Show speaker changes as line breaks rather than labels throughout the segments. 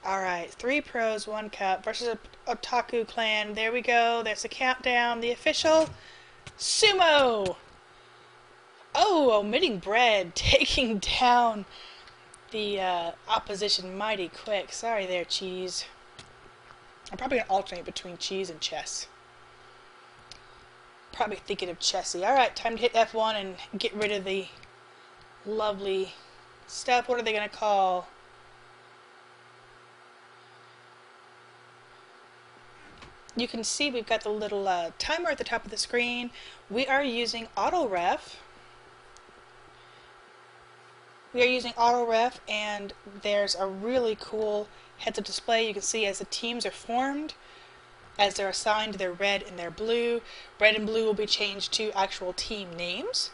Alright, 3 pros, 1 cup versus a Otaku clan. There we go. There's the countdown. The official sumo! Oh, omitting bread. Taking down the opposition mighty quick. Sorry there, cheese. I'm probably going to alternate between cheese and chess. Probably thinking of chessy. Alright, time to hit F1 and get rid of the lovely stuff. What are they going to call? You can see we've got the little timer at the top of the screen. We are using auto ref. And there's a really cool heads-up display. You can see as the teams are formed, as they're assigned their red and their blue. Red and blue will be changed to actual team names.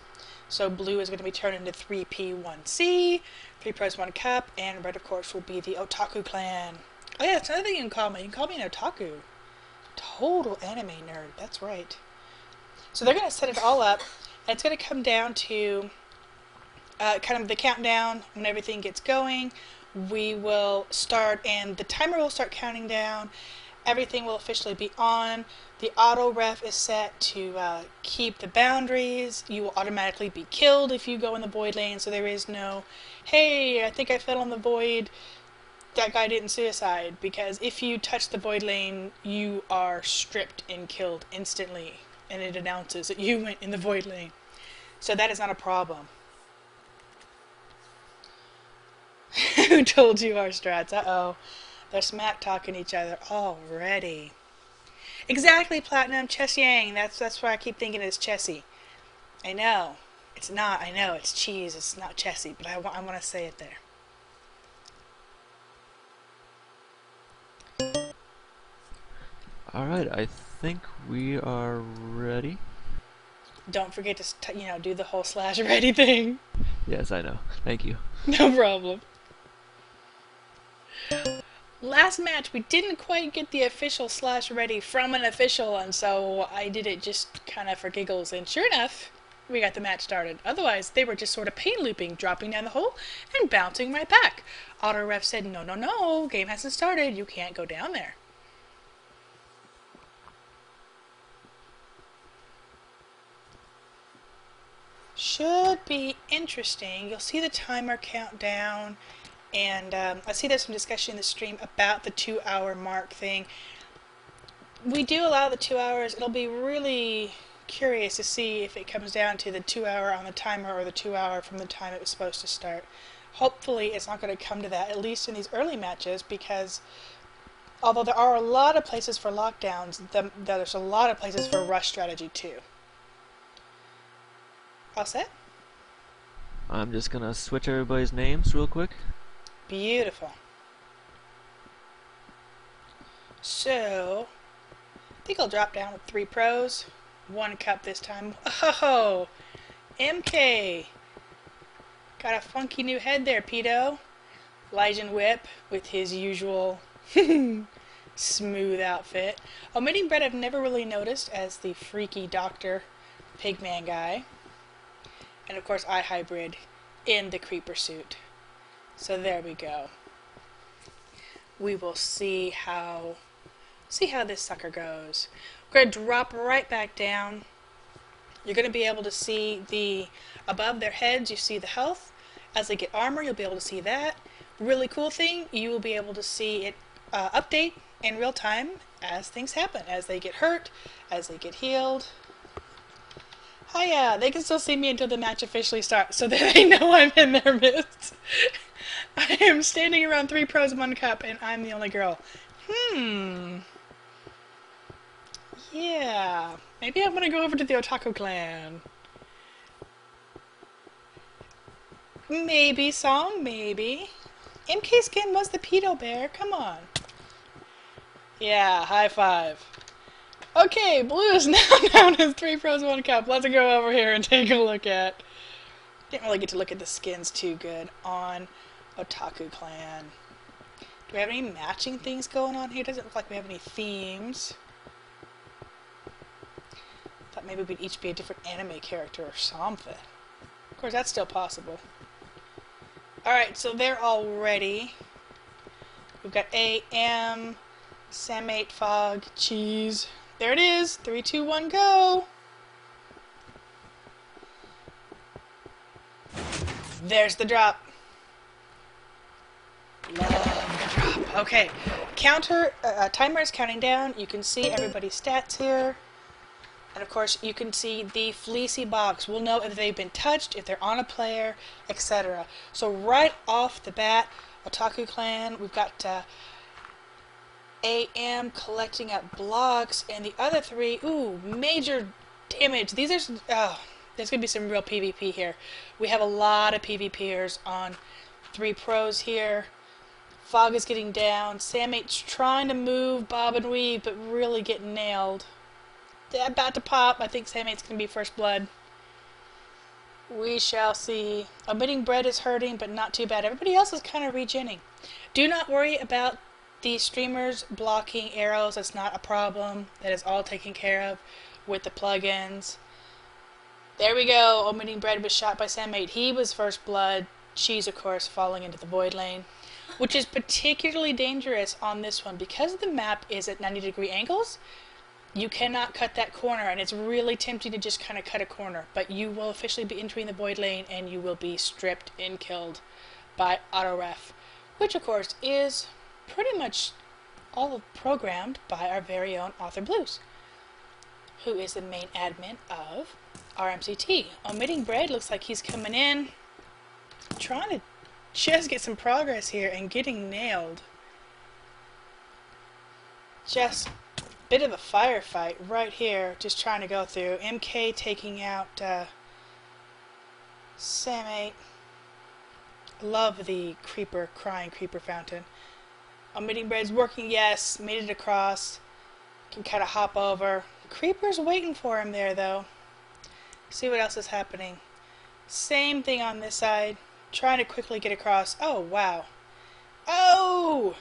So blue is going to be turned into 3P1C, 3 pros 1 cup, and red of course will be the Otaku clan. Oh yeah, that's another thing you can call me. You can call me an Otaku. Total anime nerd, that's right. So they're going to set it all up, and it's going to come down to kind of the countdown. When everything gets going, we will start, and the timer will start counting down. Everything will officially be on. The auto ref is set to keep the boundaries. You will automatically be killed if you go in the void lane, so there is no, hey, I think I fell in the void, that guy didn't suicide, because if you touch the void lane, you are stripped and killed instantly, and it announces that you went in the void lane. So that is not a problem. Who told you our strats? Uh-oh. They're smack talking each other already. Exactly, Platinum. Chess Yang. That's why I keep thinking it's chessy. I know. It's not. I know. It's cheese. It's not chessy, but I want to say it there.
Alright, I think we are ready.
Don't forget to, do the whole slash ready thing.
Yes, I know. Thank you.
No problem. Last match, we didn't quite get the official slash ready from an official, and so I did it just kind of for giggles, and sure enough, we got the match started. Otherwise, they were just sort of pain looping, dropping down the hole, and bouncing right back. Auto ref said, no, no, no, game hasn't started, you can't go down there. Should be interesting. You'll see the timer count down, and I see there's some discussion in the stream about the 2-hour mark thing. We do allow the 2 hours. It'll be really curious to see if it comes down to the 2 hour on the timer or the 2 hour from the time it was supposed to start. Hopefully it's not going to come to that, at least in these early matches, because although there are a lot of places for lockdowns, there's a lot of places for rush strategy too. All set?
I'm just gonna switch everybody's names real quick.
Beautiful. So, I think I'll drop down with 3 pros, 1 cup this time. Oh, MK. Got a funky new head there, Pedo. Lyjan Whip with his usual smooth outfit. Omitting bread I've never really noticed as the freaky doctor pigman guy. And of course I hybrid in the creeper suit. So there we go. We will see how this sucker goes. We're going to drop right back down. You're going to be able to see above their heads, you see the health. As they get armor, you'll be able to see that. Really cool thing, you will be able to see it update in real time as things happen, as they get hurt, as they get healed. Hiya, they can still see me until the match officially starts, so that they know I'm in their midst. I am standing around 3 pros and 1 cup, and I'm the only girl. Yeah, maybe I'm gonna go over to the Otaku clan. Maybe, song, maybe. MK Skin was the pedo bear, come on. Yeah, high five. Okay, blue is now down as 3 pros 1 cup. Let's go over here and take a look at. Didn't really get to look at the skins too good on Otaku clan. Do we have any matching things going on here? Doesn't look like we have any themes. Thought maybe we'd each be a different anime character or something. Of course, that's still possible. Alright, so they're all ready. We've got AM, stalemate, fog, cheese. There it is. 3, 2, 1, go! There's the drop. Love the drop. Okay, timer is counting down. You can see everybody's stats here. And of course, you can see the fleecy box. We'll know if they've been touched, if they're on a player, etc. So right off the bat, Otaku Clan, we've got AM collecting up blocks, and the other three, ooh, major damage. These are, there's going to be some real PvP here. We have a lot of PvPers on 3 pros here. Fog is getting down. Sandmate's trying to move, bob and weave, but really getting nailed. They're about to pop. I think Sandmate's going to be first blood. We shall see. Omitting bread is hurting, but not too bad. Everybody else is kind of regenning. Do not worry about the streamers blocking arrows. That's not a problem. That is all taken care of with the plugins. There we go. Omitting bread was shot by Sandmate. He was first blood. Cheese, of course, falling into the void lane, which is particularly dangerous on this one because the map is at 90-degree angles. You cannot cut that corner, and it's really tempting to just kind of cut a corner, but you will officially be entering the void lane and you will be stripped and killed by auto-ref, which of course is pretty much all programmed by our very own Author Blues, who is the main admin of RMCT. Omitting bread looks like he's coming in, trying to just get some progress here and getting nailed. Just bit of a firefight right here, just trying to go through. MK taking out Sandmate. Love the creeper, crying creeper fountain. Omitting bread's working, yes, made it across. Can kind of hop over. Creeper's waiting for him there though. See what else is happening. Same thing on this side. Trying to quickly get across. Oh, wow. Oh!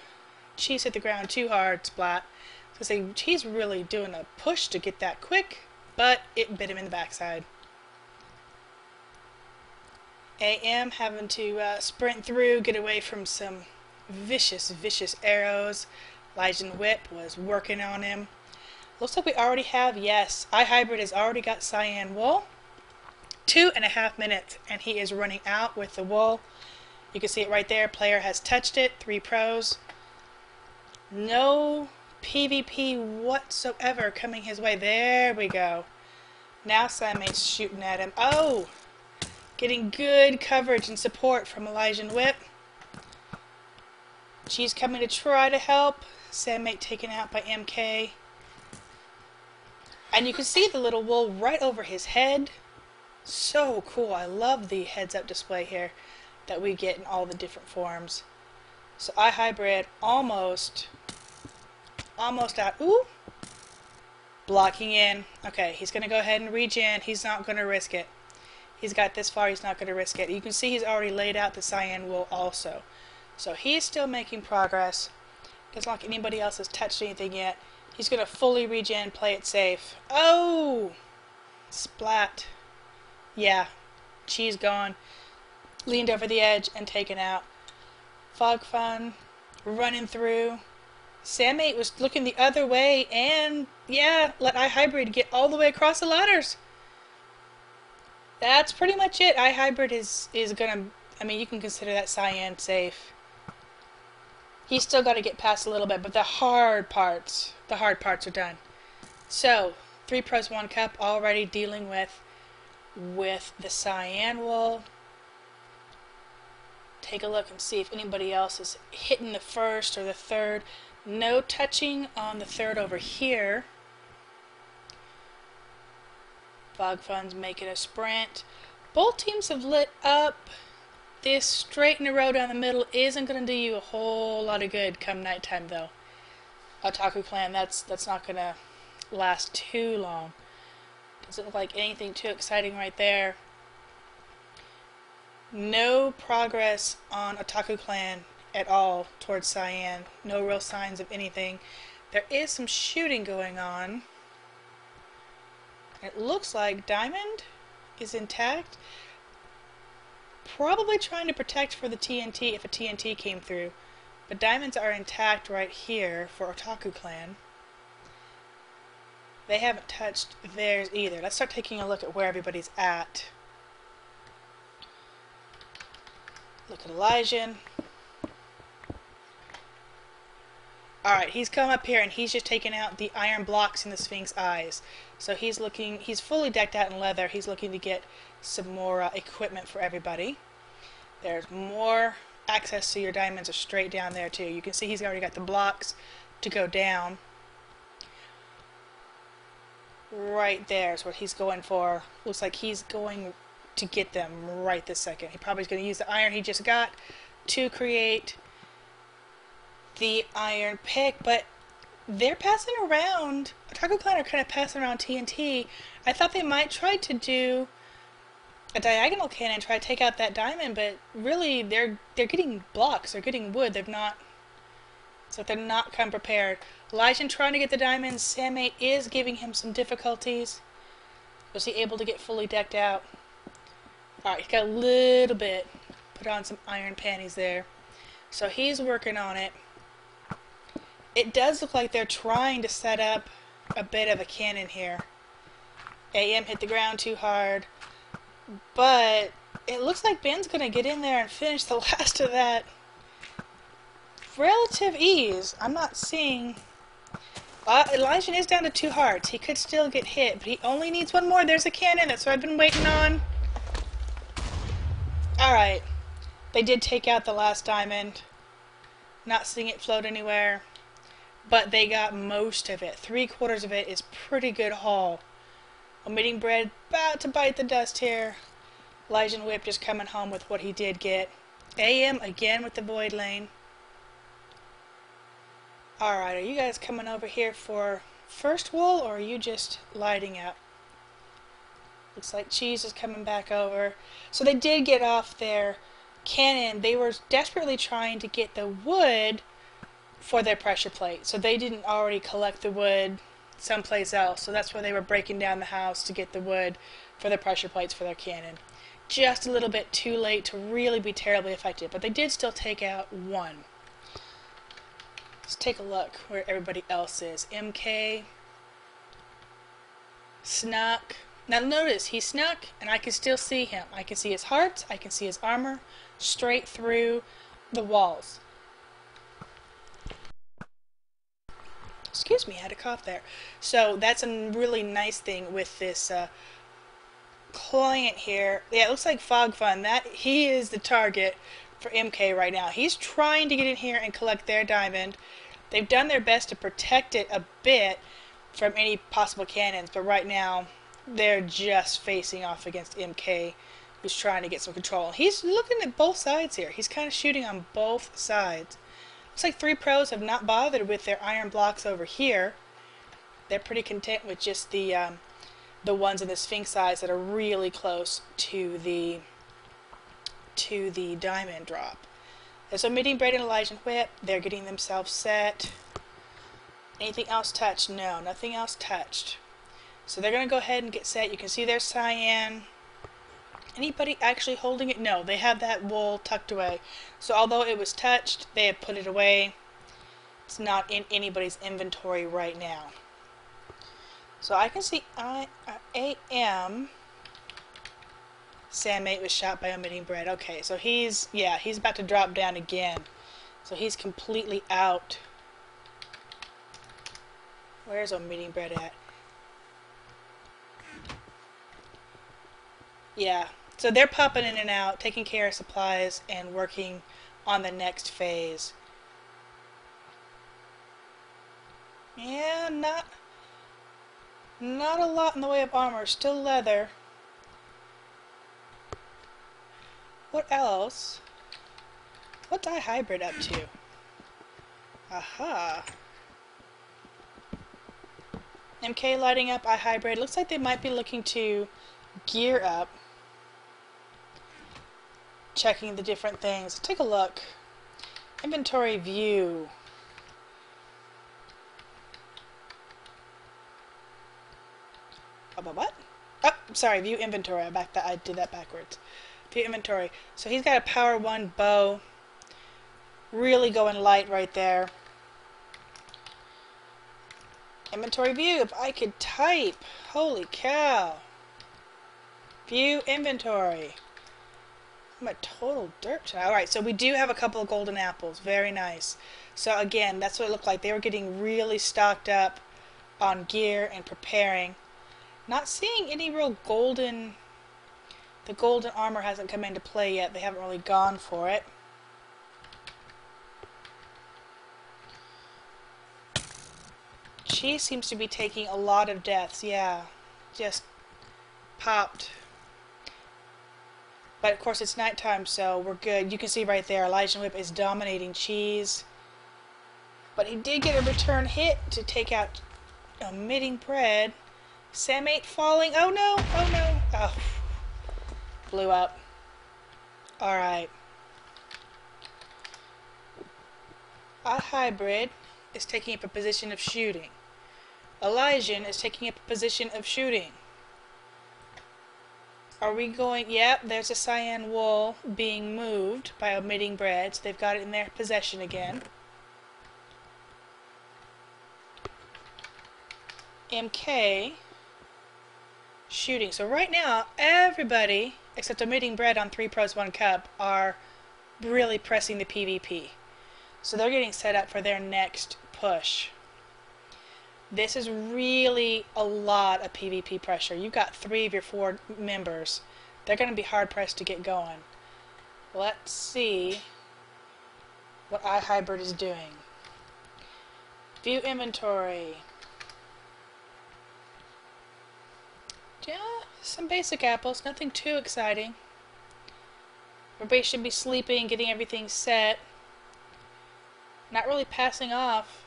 Cheese hit the ground too hard, splat. So he's really doing a push to get that quick, but it bit him in the backside. AM having to sprint through, get away from some vicious, vicious arrows. Legion Whip was working on him. Looks like we already have, yes, iHybrid has already got Cyan Wool. 2.5 minutes, and he is running out with the wool. You can see it right there. Player has touched it. 3 pros. No PvP whatsoever coming his way. There we go. Now Sandmate's shooting at him. Oh! Getting good coverage and support from Elysian Whip. She's coming to try to help. Sandmate taken out by MK. And you can see the little wool right over his head. So cool. I love the heads-up display here that we get in all the different forms. So iHybrid almost out. Ooh! Blocking in. Okay, he's going to go ahead and regen. He's not going to risk it. He's got this far, he's not going to risk it. You can see he's already laid out the cyan wool also. So he's still making progress. Doesn't look like anybody else has touched anything yet. He's going to fully regen, play it safe. Oh! Splat. Yeah. Cheese gone. Leaned over the edge and taken out. Fog Fun running through. Sandmate was looking the other way and, yeah, let iHybrid get all the way across the ladders. That's pretty much it. iHybrid is gonna, I mean, you can consider that cyan safe. He's still got to get past a little bit, but the hard parts are done. So, 3 pros, 1 cup, already dealing with the cyan wool. Take a look and see if anybody else is hitting the first or the third. No touching on the third over here. Fog Fun's making a sprint. Both teams have lit up. This straight in a row down the middle isn't going to do you a whole lot of good come nighttime though. Otaku Clan, that's not going to last too long. Doesn't look like anything too exciting right there. No progress on Otaku Clan at all towards cyan. No real signs of anything. There is some shooting going on. It looks like diamond is intact. Probably trying to protect for the TNT if a TNT came through. But diamonds are intact right here for Otaku clan. They haven't touched theirs either. Let's start taking a look at where everybody's at. Look at Elijah. Alright, he's come up here and he's just taken out the iron blocks in the Sphinx eyes. So he's fully decked out in leather. He's looking to get some more equipment for everybody. There's more access to your diamonds are straight down there too. You can see he's already got the blocks to go down. Right there is what he's going for. Looks like he's going to get them right this second. He probably is going to use the iron he just got to create the iron pick, but they're passing around. Otaku clan are kind of passing around TNT. I thought they might try to do a diagonal cannon, try to take out that diamond, but really they're getting blocks, they're getting wood. They're not come prepared. Elijah trying to get the diamonds. Stalemate is giving him some difficulties. Was he able to get fully decked out? Alright, he's got a little bit. Put on some iron panties there. So he's working on it. It does look like they're trying to set up a bit of a cannon here. AM hit the ground too hard. But it looks like Ben's going to get in there and finish the last of that. Relative ease. I'm not seeing... Elijah is down to 2 hearts. He could still get hit, but he only needs one more. There's a cannon. That's what I've been waiting on. Alright. They did take out the last diamond. Not seeing it float anywhere. But they got most of it. 3/4 of it is pretty good haul. Omitting bread, about to bite the dust here. Elijah Whip just coming home with what he did get. AM again with the void lane. Alright, are you guys coming over here for first wool, or are you just lighting up? Looks like Cheese is coming back over. So they did get off their cannon. They were desperately trying to get the wood for their pressure plate. So they didn't already collect the wood someplace else. So that's why they were breaking down the house to get the wood for their pressure plates for their cannon. Just a little bit too late to really be terribly effective. But they did still take out one. Let's take a look where everybody else is. MK snuck. Now notice, he snuck and I can still see him. I can see his heart, I can see his armor straight through the walls. Excuse me, I had a cough there. So that's a really nice thing with this client here. Yeah, it looks like Fog Fun. He is the target for MK right now. He's trying to get in here and collect their diamond. They've done their best to protect it a bit from any possible cannons, but right now they're just facing off against MK, who's trying to get some control. He's looking at both sides here. He's kind of shooting on both sides. Looks like 3 pros have not bothered with their iron blocks over here. They're pretty content with just the ones in the Sphinx eyes that are really close to the diamond drop. There's omitting Braid and Elijah Whip. They're getting themselves set. Anything else touched? No, nothing else touched. So they're going to go ahead and get set. You can see there's cyan. Anybody actually holding it? No, they have that wool tucked away. So although it was touched, they have put it away. It's not in anybody's inventory right now. So I can see AM. Stalemate was shot by omitting bread. Okay, so he's about to drop down again. So he's completely out. Where's omitting bread at? Yeah, so they're popping in and out, taking care of supplies and working on the next phase. Yeah, not a lot in the way of armor, still leather. What else? What's iHybrid up to? Aha. MK lighting up iHybrid. Looks like they might be looking to gear up. Checking the different things. Take a look. Inventory view. What? Oh, sorry, view inventory. I did that backwards. View inventory. So he's got a power 1 bow. Really going light right there. Inventory view. If I could type. Holy cow. View inventory. I'm a total dirt tonight. Alright, so we do have a couple of golden apples. Very nice. So again, that's what it looked like. They were getting really stocked up on gear and preparing. Not seeing any real golden... The golden armor hasn't come into play yet. They haven't really gone for it. She seems to be taking a lot of deaths. Yeah, just popped. But of course it's nighttime, so we're good. You can see right there, Elijah Whip is dominating Cheese. But he did get a return hit to take out Omitting Bread. Stalemate falling. Oh no! Oh no! Oh. Blew up. Alright. A hybrid is taking up a position of shooting. Elijah is taking up a position of shooting. Are we going... Yep, there's a cyan wool being moved by Omitting Bread, so they've got it in their possession again. MK shooting. So right now, everybody, except Omitting Bread on 3 Pros 1 Cup, are really pressing the PvP. So they're getting set up for their next push. This is really a lot of PvP pressure. You've got 3 of your 4 members. They're going to be hard pressed to get going. Let's see what iHybrid is doing. View inventory. Yeah, some basic apples, nothing too exciting. Everybody should be sleeping, getting everything set. Not really passing off.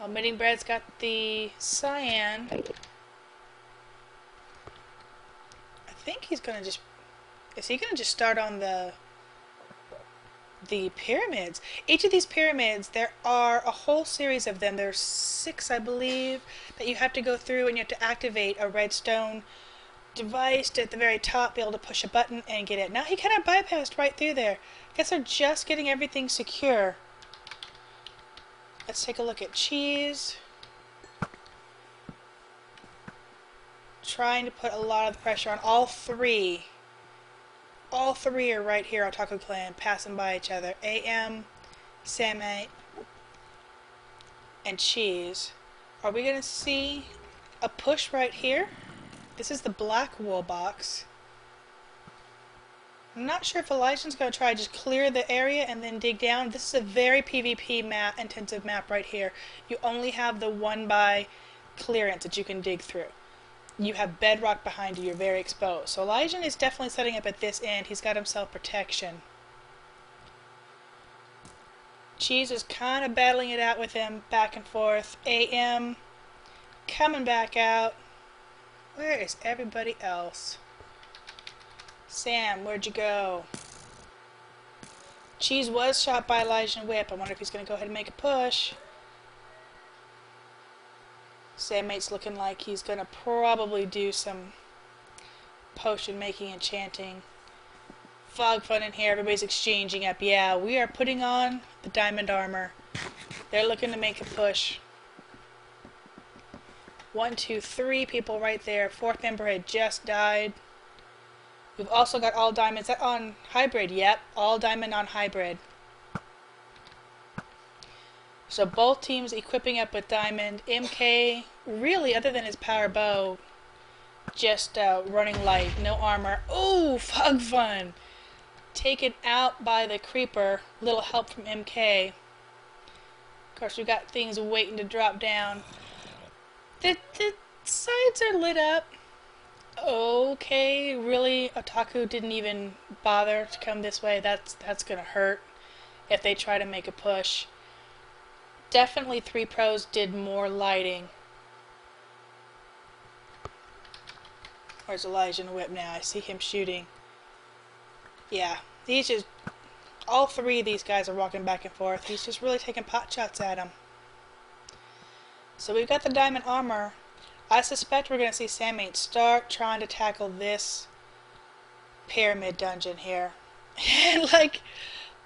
Omitting Bread's got the cyan. I think he's gonna just... Is he gonna just start on the pyramids? Each of these pyramids, there are a whole series of them. There's 6, I believe, that you have to go through, and you have to activate a redstone device to, at the very top, be able to push a button and get it. Now he kind of bypassed right through there. Guess they're just getting everything secure. Let's take a look at Cheese. Trying to put a lot of pressure on all 3. All 3 are right here, Otaku Clan, passing by each other. AM, Stalemate, and Cheese. Are we going to see a push right here? This is the black wool box. I'm not sure if Elijah's going to try to just clear the area and then dig down. This is a very PvP map, intensive map right here. You only have the 1x clearance that you can dig through. You have bedrock behind you. You're very exposed. So Elijah is definitely setting up at this end. He's got himself protection. Cheese is kind of battling it out with him back and forth. AM coming back out. Where is everybody else? Sam, where'd you go? Cheese was shot by Elijah Whip. I wonder if he's going to go ahead and make a push. Sandmate's looking like he's going to probably do some potion making and chanting. Fog fun in here. Everybody's exchanging up. Yeah, we are putting on the diamond armor. They're looking to make a push. 1, 2, 3 people right there. 4th member had just died. We've also got all diamonds. Is that on hybrid? Yep, all diamond on hybrid. So both teams equipping up with diamond. MK, really, other than his power bow, just running light, no armor. Ooh, fog fun! Taken out by the creeper. Little help from MK. Of course, we've got things waiting to drop down. The sides are lit up. Okay, really? Otaku didn't even bother to come this way. That's gonna hurt if they try to make a push. Definitely 3 Pros did more lighting. Where's Elijah and Whip now? I see him shooting. Yeah, he's just, all three of these guys are walking back and forth. He's just really taking pot shots at him. So we've got the diamond armor. I suspect we're going to see stalemate start trying to tackle this pyramid dungeon here. And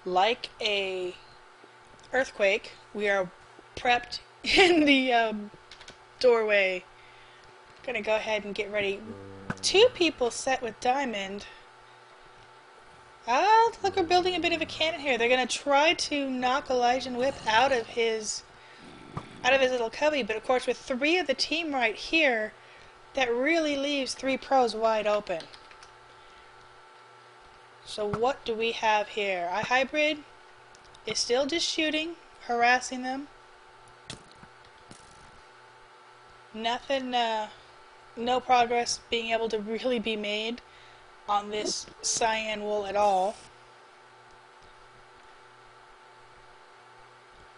like a earthquake, we are prepped in the doorway. Gonna go ahead and get ready. Two people set with diamond. Ah, look, we're building a bit of a cannon here. They're gonna try to knock Elijah Whip out of his little cubby, but of course with three of the team right here, that really leaves three pros wide open. So what do we have here? iHybrid is still just shooting, harassing them. Nothing, no progress being able to really be made on this cyan wool at all.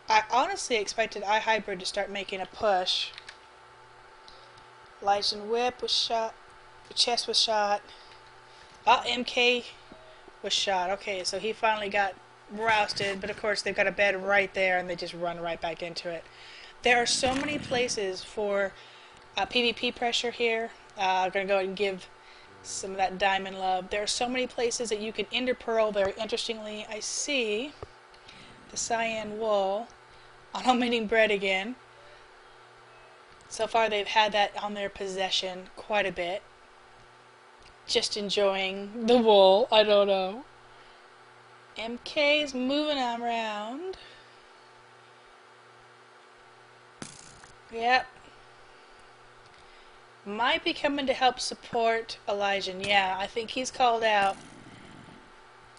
I honestly expected iHybrid to start making a push. Elijah Whip was shot. The chest was shot. Oh, MK was shot. Okay, so he finally got rousted, but of course they've got a bed right there and they just run right back into it. There are so many places for PvP pressure here. I'm going to go ahead and give some of that diamond love. There are so many places that you can interpearl very interestingly. I see the cyan wool on omitting bread again. So far they've had that on their possession quite a bit. Just enjoying the wool, I don't know. MK is moving around. Yep. Might be coming to help support Elijah. Yeah, I think he's called out.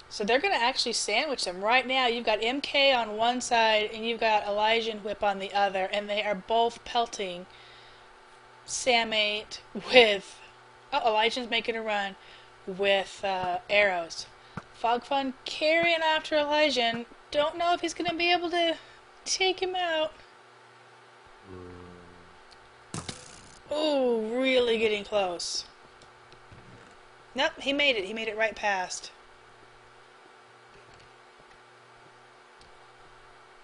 So they're going to actually sandwich them. Right now, you've got MK on one side and you've got Elijah Whip on the other, and they are both pelting stalemate with... Oh, Elijah's making a run with arrows. Fogfun carrying after Elijah. Don't know if he's going to be able to take him out. Ooh, really getting close. Nope, he made it. He made it right past.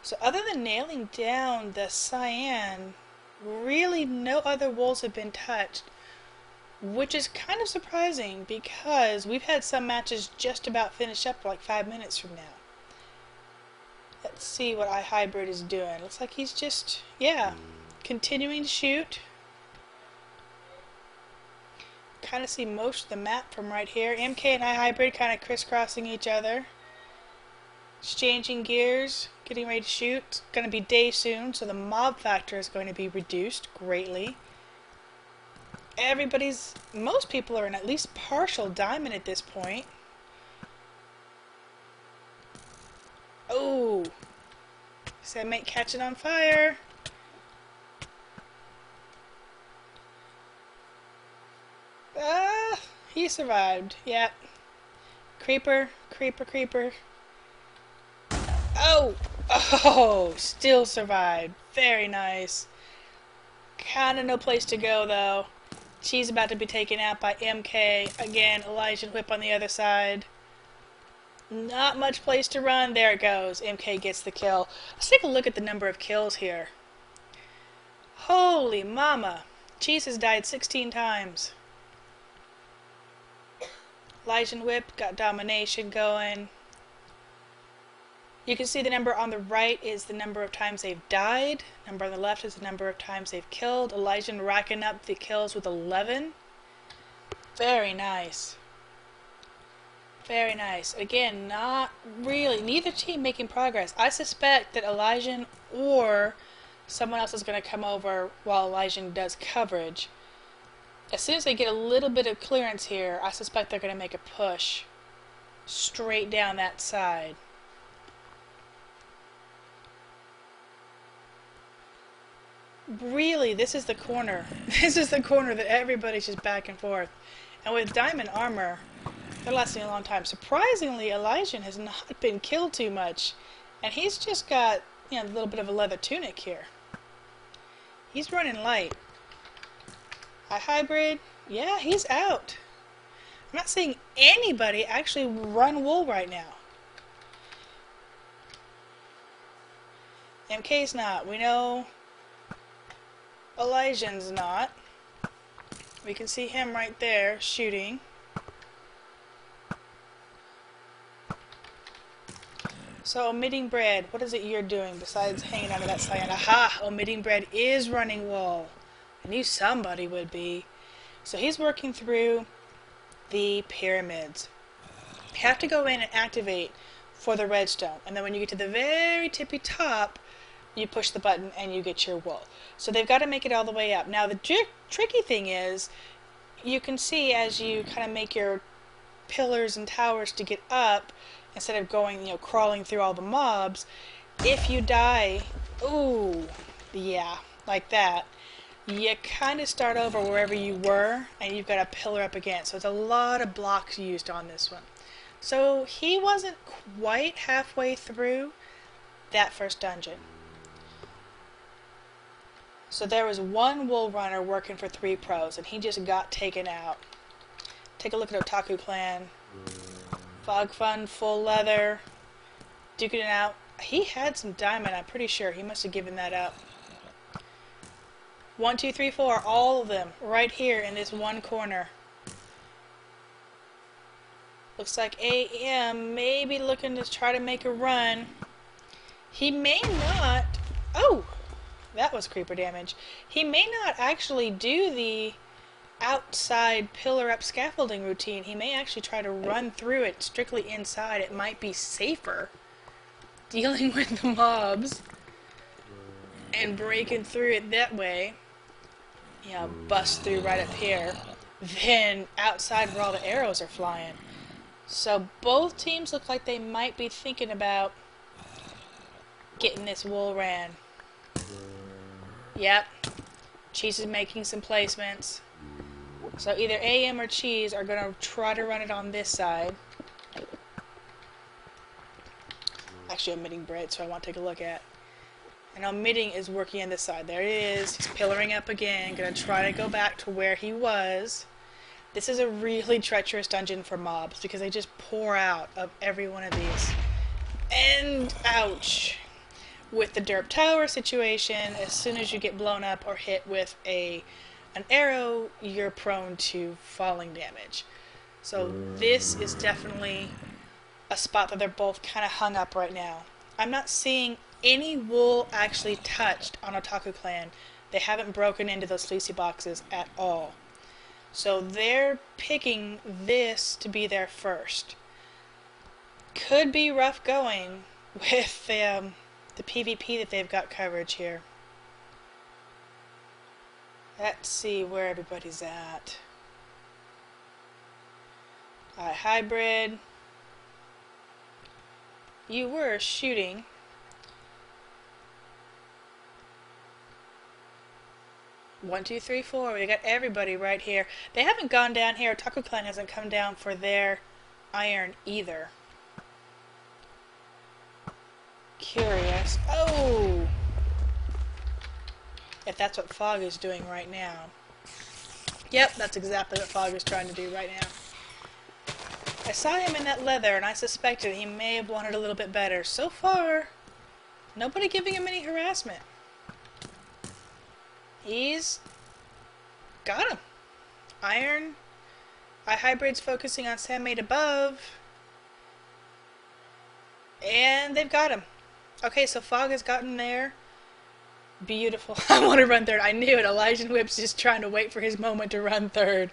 So other than nailing down the cyan, really no other wolves have been touched, which is kind of surprising because we've had some matches just about finish up like 5 minutes from now. Let's see what iHybrid is doing. Looks like he's just, yeah, continuing to shoot. Kind of see most of the map from right here. MK and iHybrid kind of crisscrossing each other. Exchanging gears, getting ready to shoot. It's going to be day soon, so the mob factor is going to be reduced greatly. Most people are in at least partial diamond at this point. Oh, stalemate catching on fire. He survived. Yep. Creeper, creeper, creeper. Oh, still survived. Very nice. Kinda no place to go though. She's about to be taken out by MK. Again, Elijah Whip on the other side. Not much place to run. There it goes. MK gets the kill. Let's take a look at the number of kills here. Holy mama. Cheese has died 16 times. Elijah Whip got domination going. You can see the number on the right is the number of times they've died. Number on the left is the number of times they've killed. Elijah racking up the kills with 11. Very nice. Very nice. Again, not really, neither team making progress. I suspect that Elijah or someone else is going to come over while Elijah does coverage. As soon as they get a little bit of clearance here, I suspect they're going to make a push straight down that side. Really, this is the corner. This is the corner that everybody's just back and forth. And with diamond armor, they're lasting a long time. Surprisingly, Elijah has not been killed too much. And he's just got, you know, a little bit of a leather tunic here. He's running light. iHybrid, yeah, he's out. I'm not seeing anybody actually run wool right now. MK's not. We know Elijah's not. We can see him right there shooting. So omitting bread, what is it you're doing besides hanging out of that cyan? Aha! Omitting bread is running wool. I knew somebody would be. So he's working through the pyramids. You have to go in and activate for the redstone, and then when you get to the very tippy top, you push the button and you get your wool. So they've got to make it all the way up. Now the tricky thing is, you can see as you kind of make your pillars and towers to get up, instead of going, crawling through all the mobs, if you die, ooh, yeah, like that, you kind of start over wherever you were, and you've got a pillar up again. So it's a lot of blocks used on this one. So he wasn't quite halfway through that first dungeon. So there was one wool runner working for 3 pros, and he just got taken out. Take a look at Otaku Clan. Fog Fun, full leather, duking it out. He had some diamond, I'm pretty sure. He must have given that up. 1, 2, 3, 4, all of them right here in this one corner. Looks like AM may be looking to try to make a run. He may not. Oh, that was creeper damage. He may not actually do the outside pillar up scaffolding routine. He may actually try to run through it strictly inside. It might be safer dealing with the mobs and breaking through it that way. Yeah, bust through right up here. Then outside where all the arrows are flying. So both teams look like they might be thinking about getting this wool ran. Yep. Cheese is making some placements. So either AM or Cheese are going to try to run it on this side. Actually, omitting bread, so I want to take a look at. And omitting is working on this side. There it is. He's pillaring up again. Going to try to go back to where he was. This is a really treacherous dungeon for mobs because they just pour out of every one of these. And ouch. With the derp tower situation, as soon as you get blown up or hit with an arrow, you're prone to falling damage. So this is definitely a spot that they're both kind of hung up right now. I'm not seeing any wool actually touched on Otaku Clan. They haven't broken into those fleecy boxes at all. So they're picking this to be their first. Could be rough going with the PvP that they've got coverage here. Let's see where everybody's at. Hybrid. You were shooting. One, two, three, four. We got everybody right here. They haven't gone down here. Otaku Clan hasn't come down for their iron either. Curious. Oh! If that's what Fog is doing right now. Yep, that's exactly what Fog is trying to do right now. I saw him in that leather, and I suspected he may have wanted a little bit better. So far, nobody giving him any harassment. He's got him. Iron. Hybrid's focusing on stalemate above. And they've got him. Okay, so Fog has gotten there. Beautiful. I want to run third. I knew it. Elijah Whip's just trying to wait for his moment to run third.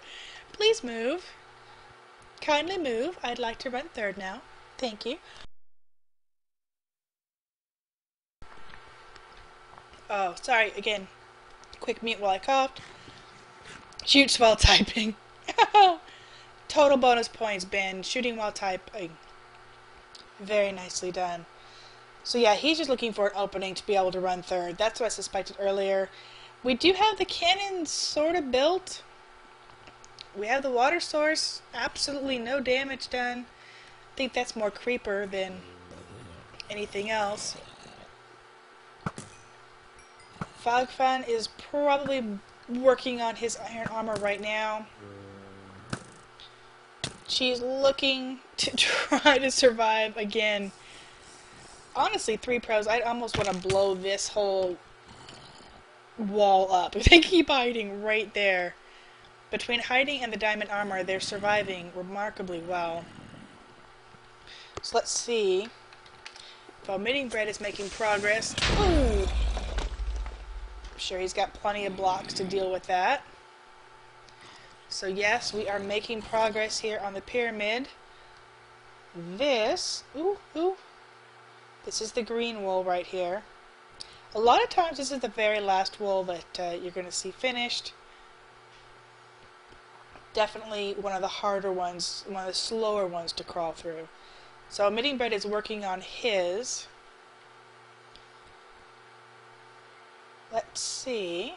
Please move. Kindly move. I'd like to run third now. Thank you. Oh, sorry. Again, quick mute while I coughed. Shoots while typing. Total bonus points, Ben. Shooting while typing. Very nicely done. So yeah, he's just looking for an opening to be able to run third. That's what I suspected earlier. We do have the cannon sort of built. We have the water source. Absolutely no damage done. I think that's more creeper than anything else. Fogfan is probably working on his iron armor right now. She's looking to try to survive again. Honestly, 3 pros, I almost want to blow this whole wall up. They keep hiding right there. Between hiding and the diamond armor, they're surviving remarkably well. So let's see if Omitting Bread is making progress. Ooh! I'm sure he's got plenty of blocks to deal with that. So yes, we are making progress here on the pyramid. This is the green wool right here. A lot of times this is the very last wool that you're going to see finished. Definitely one of the harder ones, one of the slower ones to crawl through. So Omitting Bread is working on his. Let's see.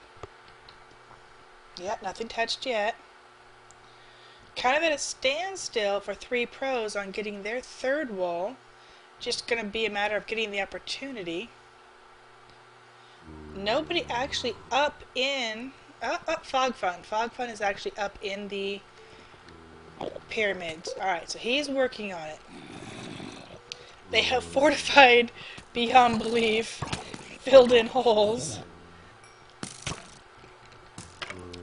Yep, nothing touched yet. Kind of at a standstill for 3 pros on getting their 3rd wool. Just going to be a matter of getting the opportunity. Nobody actually up in... Fog Fun. Fog Fun is actually up in the pyramids. Alright, so he's working on it. They have fortified beyond belief. Filled in holes.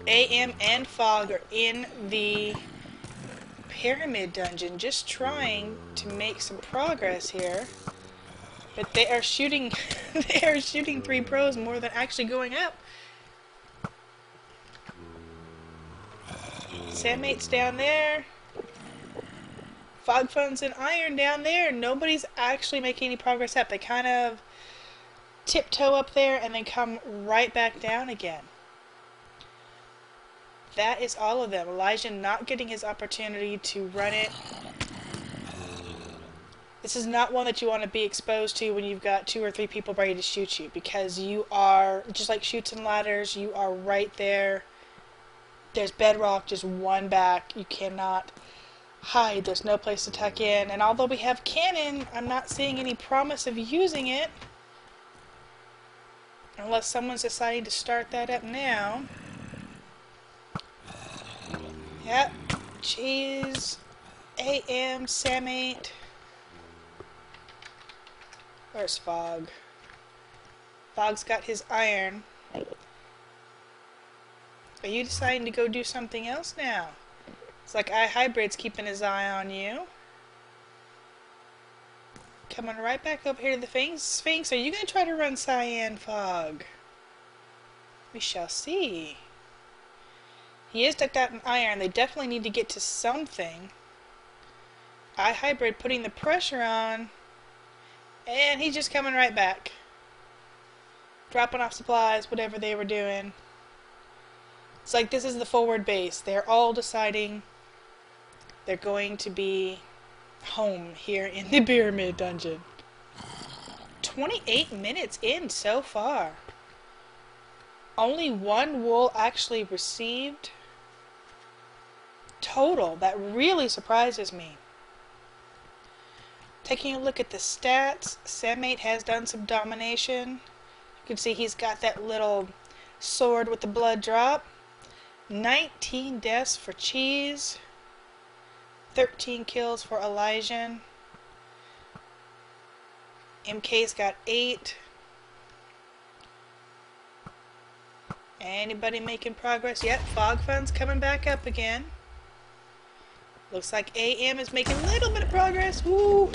AM and Fog are in the pyramid dungeon, just trying to make some progress here. But they are shooting they are shooting 3 pros more than actually going up. Sandmate's down there. Fog Fun's and Iron down there. Nobody's actually making any progress up. They kind of tiptoe up there and then come right back down again. That is all of them. Elijah not getting his opportunity to run it. This is not one that you want to be exposed to when you've got 2 or 3 people ready to shoot you, because you are, just like Chutes and Ladders, you are right there. There's bedrock, just one back. You cannot hide. There's no place to tuck in. And although we have cannon, I'm not seeing any promise of using it. Unless someone's deciding to start that up now. Yep. Cheese. AM. Samate. Where's Fog? Fog's got his iron. Are you deciding to go do something else now? It's like iHybrid's keeping his eye on you. Coming right back up here to the Sphinx. Are you going to try to run Cyan, Fog? We shall see. He is decked out in iron. They definitely need to get to something. iHybrid putting the pressure on. And he's just coming right back. Dropping off supplies, whatever they were doing. It's like this is the forward base. They're all deciding they're going to be home here in the pyramid dungeon. 28 minutes in so far. Only 1 wool actually received total. That really surprises me. Taking a look at the stats, Sammate has done some domination. You can see he's got that little sword with the blood drop. 19 deaths for Cheese. 13 kills for Elijah. MK's got 8. Anybody making progress? Yep, Fog Fun's coming back up again. Looks like AM is making a little bit of progress. Woo!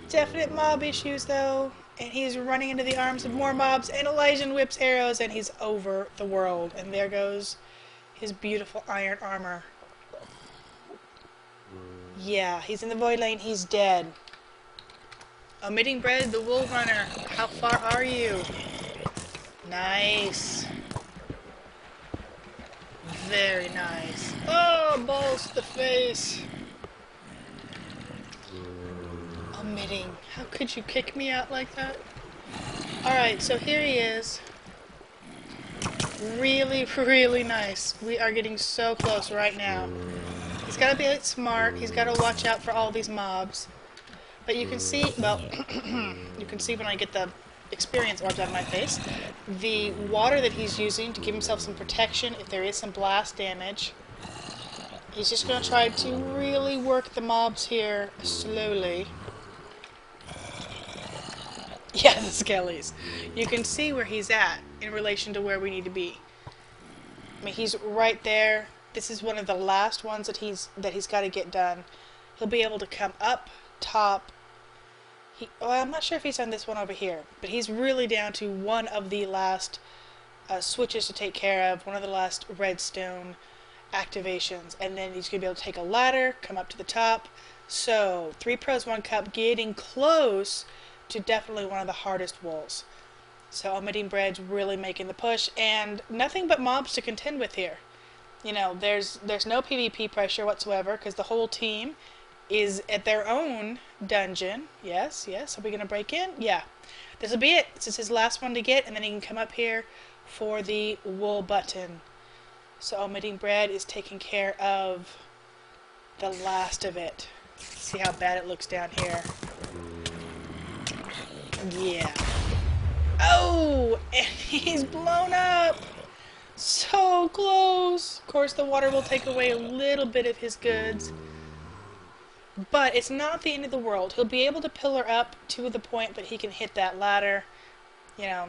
Definite mob issues though. And he's running into the arms of more mobs. And Elijah whips arrows and he's over the world. And there goes his beautiful iron armor. Yeah, he's in the void lane. He's dead. Omitting Bread, the wool runner. How far are you? Nice. Very nice. Oh, balls to the face. Omitting. How could you kick me out like that? Alright, so here he is. Really, really nice. We are getting so close right now. He's got to be smart. He's got to watch out for all these mobs. But you can see, well, you can see when I get the experience orbs out of my face, the water that he's using to give himself some protection if there is some blast damage. He's just going to try to really work the mobs here slowly. Yeah, the skellies. You can see where he's at in relation to where we need to be. I mean, he's right there. This is one of the last ones that he's got to get done. He'll be able to come up top. I'm not sure if he's on this one over here, but he's really down to one of the last switches to take care of, one of the last redstone activations, and then he's going to be able to take a ladder, come up to the top. So 3 pros 1 cup, getting close to definitely one of the hardest walls. So omitting bread's really making the push, and nothing but mobs to contend with here. You know, there's no PvP pressure whatsoever because the whole team is at their own dungeon. Yes, are we gonna break in? Yeah, this will be it. This is his last one to get, and then he can come up here for the wool button. So omitting bread is taking care of the last of it. See how bad it looks down here. Yeah. Oh, and he's blown up. So close. Of course, the water will take away a little bit of his goods. But it's not the end of the world. He'll be able to pillar up to the point that he can hit that ladder. You know,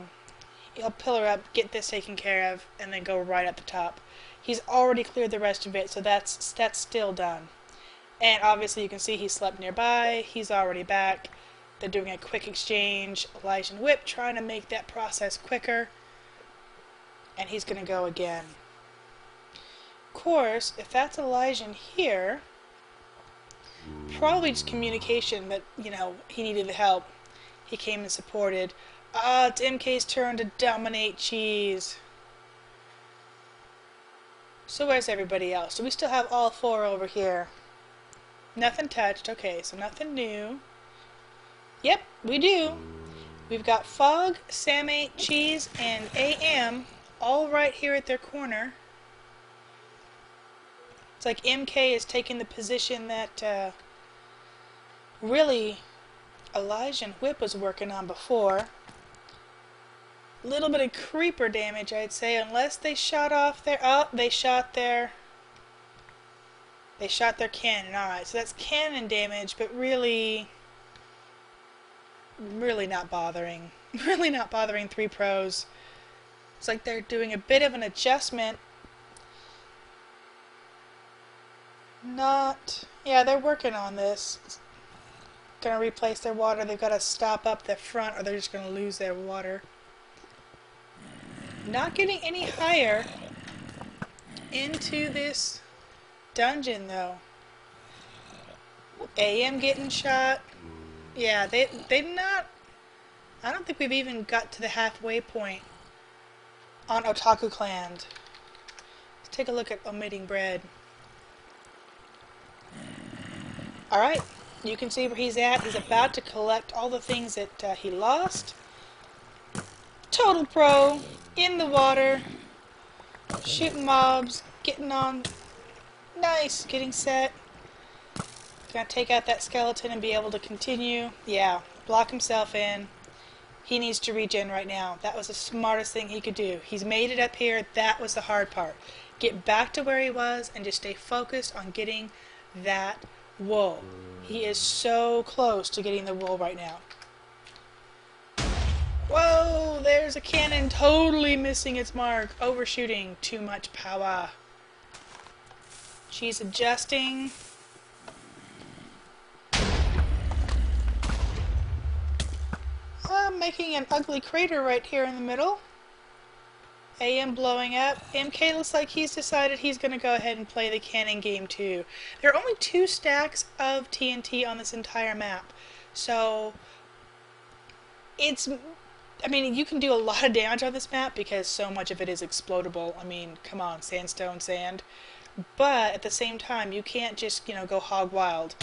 he'll pillar up, get this taken care of, and then go right up the top. He's already cleared the rest of it, so that's still done. And obviously you can see he slept nearby. He's already back. They're doing a quick exchange. Elijah and Whip trying to make that process quicker. And he's going to go again. Of course, if that's Elijah here, probably just communication that, you know, he needed the help. He came and supported. It's MK's turn to dominate cheese. So where's everybody else? So we still have all 4 over here. Nothing touched. Okay, so nothing new. Yep, we do. We've got Fog, Stalemate, Cheese, and AM all right here at their corner. It's like MK is taking the position that really Elijah and Whip was working on before. Little bit of creeper damage, I'd say, unless they shot off their... Oh, they shot their cannon. Alright, so that's cannon damage, but really not bothering. Really not bothering 3 pros. It's like they're doing a bit of an adjustment. Yeah, they're working on this. Gonna replace their water. They've got to stop up the front or they're just gonna lose their water. Not getting any higher into this dungeon though. AM getting shot. Yeah, they've not... I don't think we've even got to the halfway point on Otaku Clan. Let's take a look at omitting bread. Alright, you can see where he's at. He's about to collect all the things that he lost. Total pro, in the water, shooting mobs, getting on. Nice, getting set. Gonna take out that skeleton and be able to continue. Yeah, block himself in. He needs to regen right now. That was the smartest thing he could do. He's made it up here. That was the hard part. Get back to where he was and just stay focused on getting that wool. He is so close to getting the wool right now. Whoa, there's a cannon totally missing its mark. Overshooting. Too much power. She's adjusting. Making an ugly crater right here in the middle. AM blowing up. MK looks like he's decided he's going to go ahead and play the cannon game too. There are only 2 stacks of TNT on this entire map. So, I mean, you can do a lot of damage on this map because so much of it is explodable. I mean, come on, sandstone, sand. But at the same time, you can't just, you know, go hog wild.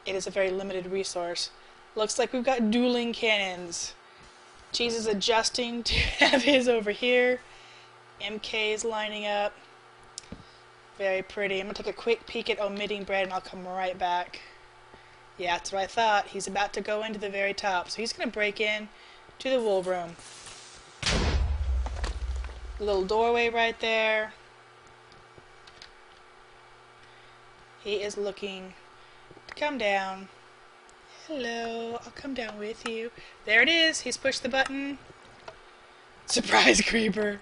It is a very limited resource. Looks like we've got dueling cannons. Cheese is adjusting to have his over here. MK is lining up. Very pretty. I'm going to take a quick peek at omitting bread and I'll come right back. Yeah, that's what I thought. He's about to go into the very top. So he's going to break in to the wool room. Little doorway right there. He is looking to come down. Hello, I'll come down with you. There it is. He's pushed the button. Surprise creeper.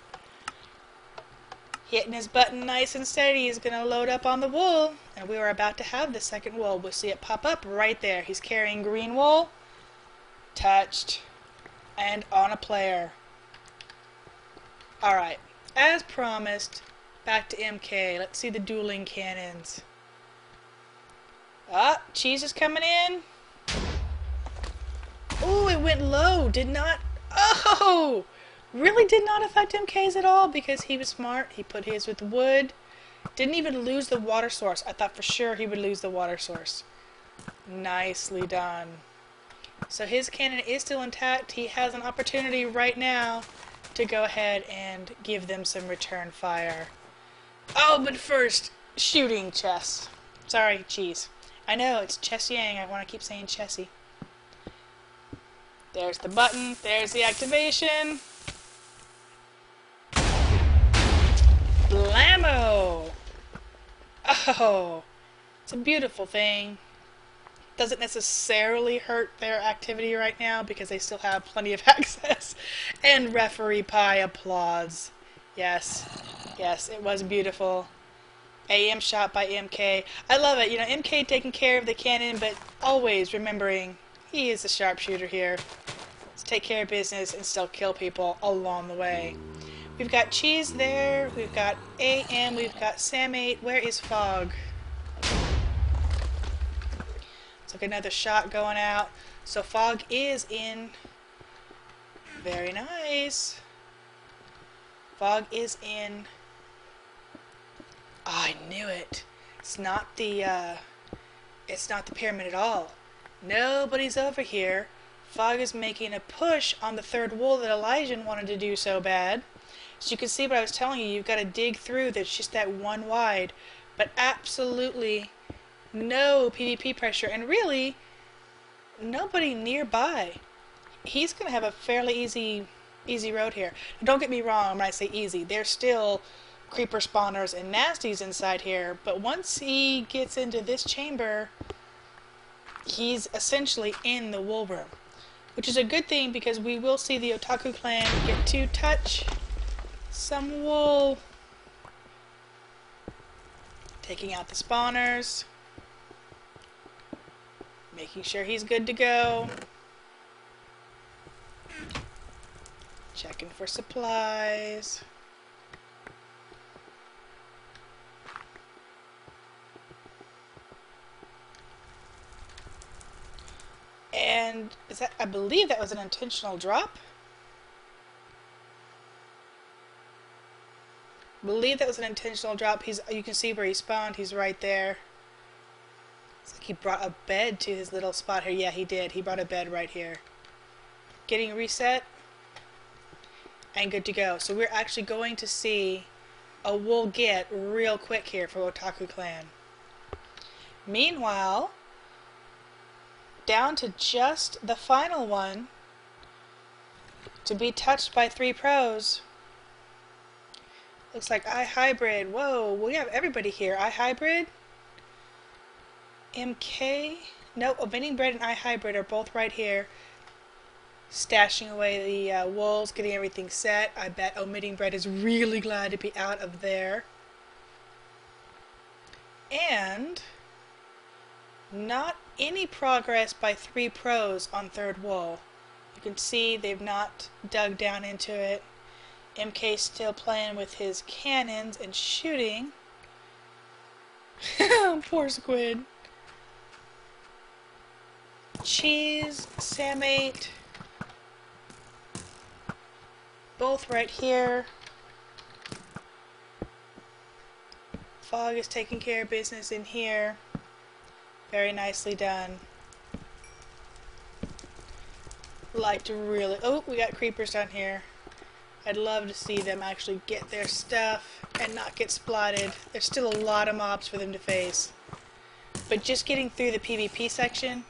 Hitting his button nice and steady. He's going to load up on the wool. And we are about to have the second wool. We'll see it pop up right there. He's carrying green wool. Touched. And on a player. Alright. As promised, back to MK. Let's see the dueling cannons. Ah, cheese is coming in. Oh, it went low. Did not... Oh! Really did not affect MK's at all because he was smart. He put his with wood. Didn't even lose the water source. I thought for sure he would lose the water source. Nicely done. So his cannon is still intact. He has an opportunity right now to go ahead and give them some return fire. Oh, but first, shooting chess. Sorry, cheese. I know, it's Chess Yang. I want to keep saying Chessy. There's the button. There's the activation. Blammo! Oh, it's a beautiful thing. Doesn't necessarily hurt their activity right now because they still have plenty of access. And referee pie applauds. Yes, yes, it was beautiful. AM shot by MK. I love it. You know, MK taking care of the cannon, but always remembering he is the sharpshooter here. Let's take care of business and still kill people along the way. We've got cheese there. We've got AM. We've got Sam8. Where is Fog? Let's look, another shot going out. So Fog is in. Very nice. Fog is in. Oh, I knew it. It's not the pyramid at all. Nobody's over here. Fog is making a push on the third wool that Elijah wanted to do so bad. So you can see what I was telling you. You've got to dig through. There's just that one wide. But absolutely no PvP pressure. And really, nobody nearby. He's going to have a fairly easy road here. Don't get me wrong when I say easy. There's still creeper spawners and nasties inside here. But once he gets into this chamber, he's essentially in the wool room. Which is a good thing because we will see the Otaku clan get to touch some wool. Taking out the spawners. Making sure he's good to go. Checking for supplies. And is that, I believe that was an intentional drop. I believe that was an intentional drop. You can see where he spawned. He's right there. It's like he brought a bed to his little spot here. Yeah, he did. He brought a bed right here. Getting reset. And good to go. So we're actually going to see a wool get real quick here for Otaku clan. Meanwhile, down to just the final one to be touched by 3 pros. Looks like iHybrid. Whoa, we have everybody here. iHybrid, MK. Nope, Omitting Bread and iHybrid are both right here. Stashing away the wools, getting everything set. I bet Omitting Bread is really glad to be out of there. And not any progress by 3 pros on third wool. You can see they've not dug down into it. MK still playing with his cannons and shooting. Poor squid. Cheese, Sam8. Both right here. Fog is taking care of business in here. Very nicely done. Like to really... Oh, we got creepers down here. I'd love to see them actually get their stuff and not get splatted. There's still a lot of mobs for them to face. But just getting through the PvP section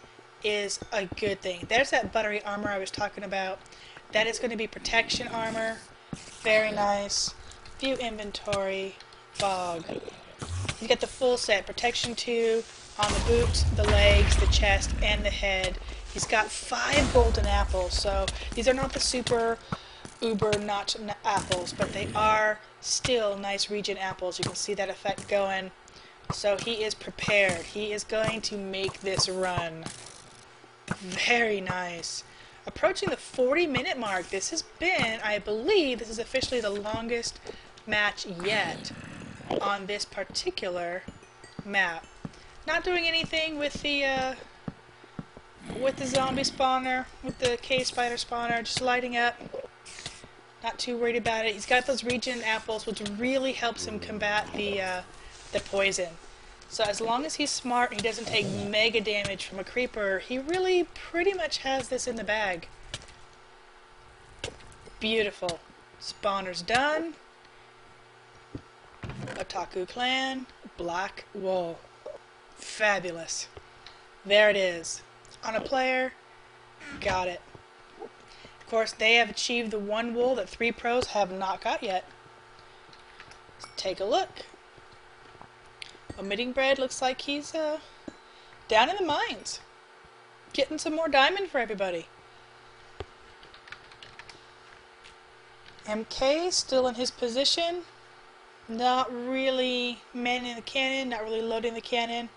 is a good thing. There's that buttery armor I was talking about. That is going to be protection armor. Very nice. View inventory. Fog. He's got the full set, protection 2 on the boots, the legs, the chest, and the head. He's got 5 golden apples, so these are not the super uber notch apples, but they are still nice region apples. You can see that effect going. So he is prepared. He is going to make this run. Very nice. Approaching the 40-minute mark. This has been, I believe, this is officially the longest match yet on this particular map. Not doing anything with the zombie spawner, with the cave spider spawner, just lighting up. Not too worried about it. He's got those region apples, which really helps him combat the poison. So as long as he's smart and he doesn't take mega damage from a creeper, he really pretty much has this in the bag. Beautiful. Spawner's done. Otaku clan, black wool. Fabulous. There it is. On a player, got it. Of course, they have achieved the one wool that 3 pros have not got yet. Let's take a look. Omitting Bread looks like he's down in the mines. Getting some more diamond for everybody. MK still in his position. Not really manning the cannon, not really loading the cannon.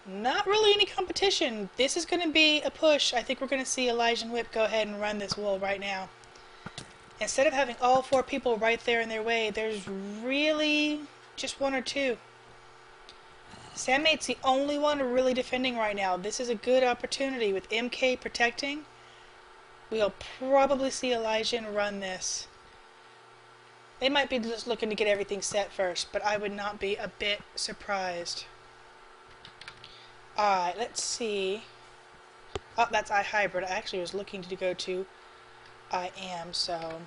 Not really any competition. This is going to be a push. I think we're going to see Elijah and Whip go ahead and run this wool right now. Instead of having all 4 people right there in their way, there's really just 1 or 2. Sandmate's the only one really defending right now. This is a good opportunity with MK protecting. We'll probably see Elijah run this. They might be just looking to get everything set first, but I would not be a bit surprised. Alright, let's see. Oh, that's iHybrid. I actually was looking to go to I am, so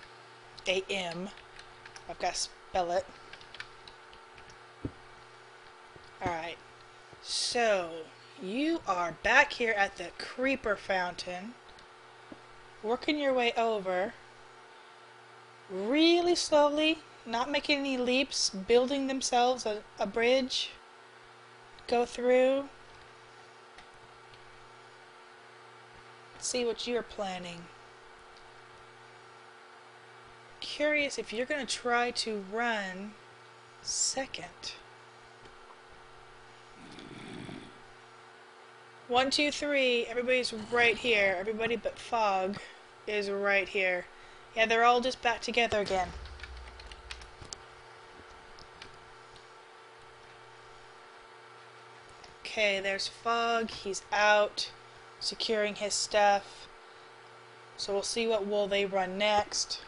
AM. I've got to spell it. Alright, so you are back here at the creeper fountain, working your way over, really slowly, not making any leaps, building themselves a bridge, go through. Let's see what you're planning. Curious if you're going to try to run second. 1, 2, 3, everybody's right here. Everybody but Fog is right here. Yeah, they're all just back together again. Okay, there's Fog. He's out, securing his stuff. So we'll see what wool they run next.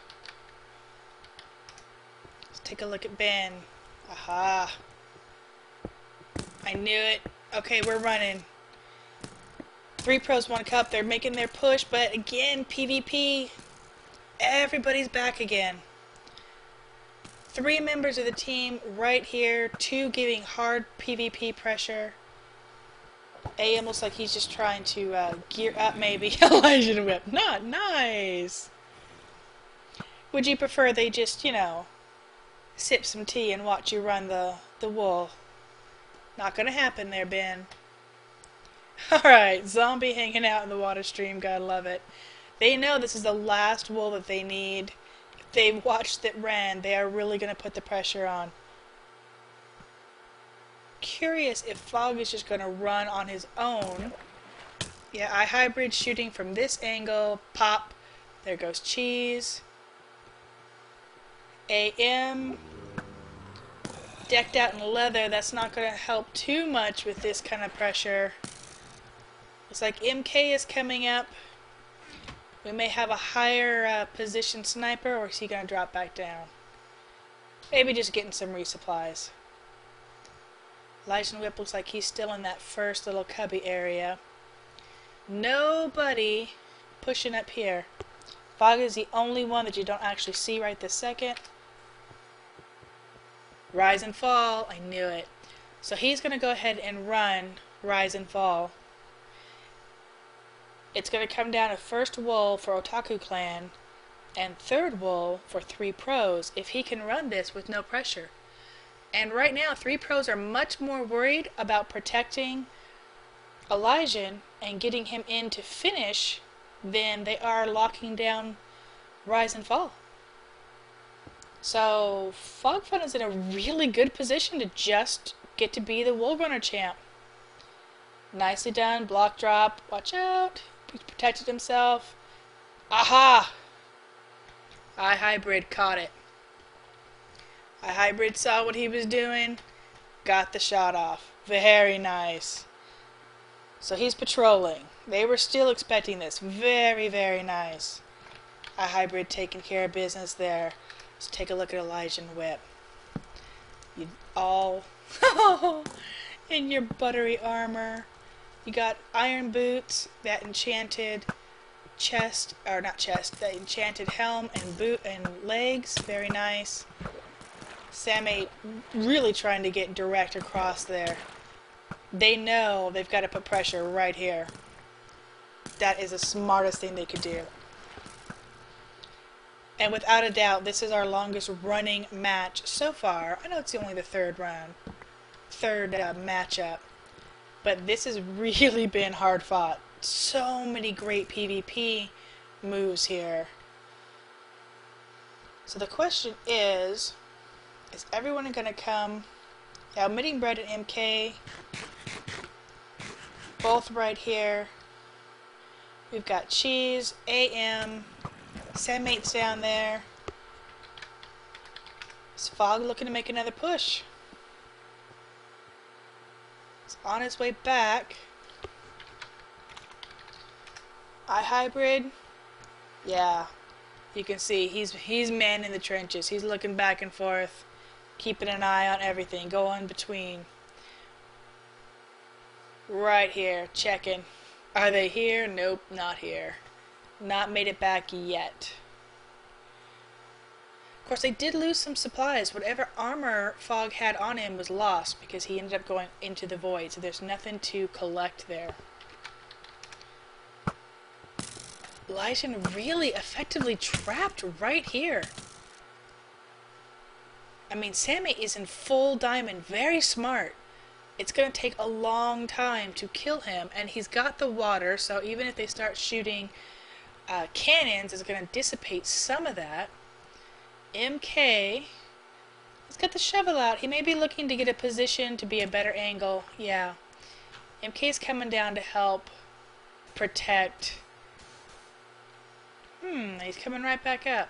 Let's take a look at Ben. Aha. I knew it. Okay, we're running. 3 pros, 1 cup. They're making their push, but again, PvP. Everybody's back again. 3 members of the team right here. 2 giving hard PvP pressure. AM looks like he's just trying to gear up, maybe. Elijah Whip. Not nice. Would you prefer they just, you know, sip some tea and watch you run the wool? Not gonna happen there, Ben. Alright, zombie hanging out in the water stream, gotta love it. They know this is the last wool that they need. If they've watched it ran, they are really gonna put the pressure on. Curious if Fog is just gonna run on his own. Yeah, iHybrid shooting from this angle, pop. There goes Cheese. AM. Decked out in leather, that's not gonna help too much with this kind of pressure. Looks like MK is coming up. We may have a higher position sniper, or is he going to drop back down? Maybe just getting some resupplies. Elijah Whip looks like he's still in that first little cubby area. Nobody pushing up here. Fog is the only one that you don't actually see right this second. Rise and Fall, I knew it. So he's going to go ahead and run Rise and Fall. It's going to come down to first wool for Otaku clan and third wool for 3 pros if he can run this with no pressure. And right now, 3 pros are much more worried about protecting Elijah and getting him in to finish than they are locking down Rise and Fall. So Fog Fun is in a really good position to just get to be the Wool Runner champ. Nicely done, block drop, watch out. He protected himself. Aha! iHybrid caught it. iHybrid saw what he was doing, got the shot off. Very nice. So he's patrolling. They were still expecting this. Very, very nice. iHybrid taking care of business there. Let's take a look at Elijah Whip. You all in your buttery armor. You got iron boots, that enchanted chest, or not chest, that enchanted helm and boot and legs. Very nice. Stalemate really trying to get direct across there. They know they've got to put pressure right here. That is the smartest thing they could do. And without a doubt, this is our longest running match so far. I know it's only the third matchup. But this has really been hard fought. So many great PvP moves here. So the question is everyone going to come? Yeah, Omitting Bread and MK, both right here. We've got Cheese, AM, Sandmate's down there. Is Fog looking to make another push? He's on his way back. iHybrid, yeah, you can see he's manning the trenches. He's looking back and forth, keeping an eye on everything, going between. Right here, checking. Are they here? Nope, not here. Not made it back yet. Of course, they did lose some supplies. Whatever armor Fog had on him was lost because he ended up going into the void, so there's nothing to collect there. Elijah really effectively trapped right here. I mean, Sammy is in full diamond, very smart. It's going to take a long time to kill him, and he's got the water, so even if they start shooting cannons, it's going to dissipate some of that. MK, he's got the shovel out. He may be looking to get a position to be a better angle. Yeah. MK's coming down to help protect. He's coming right back up.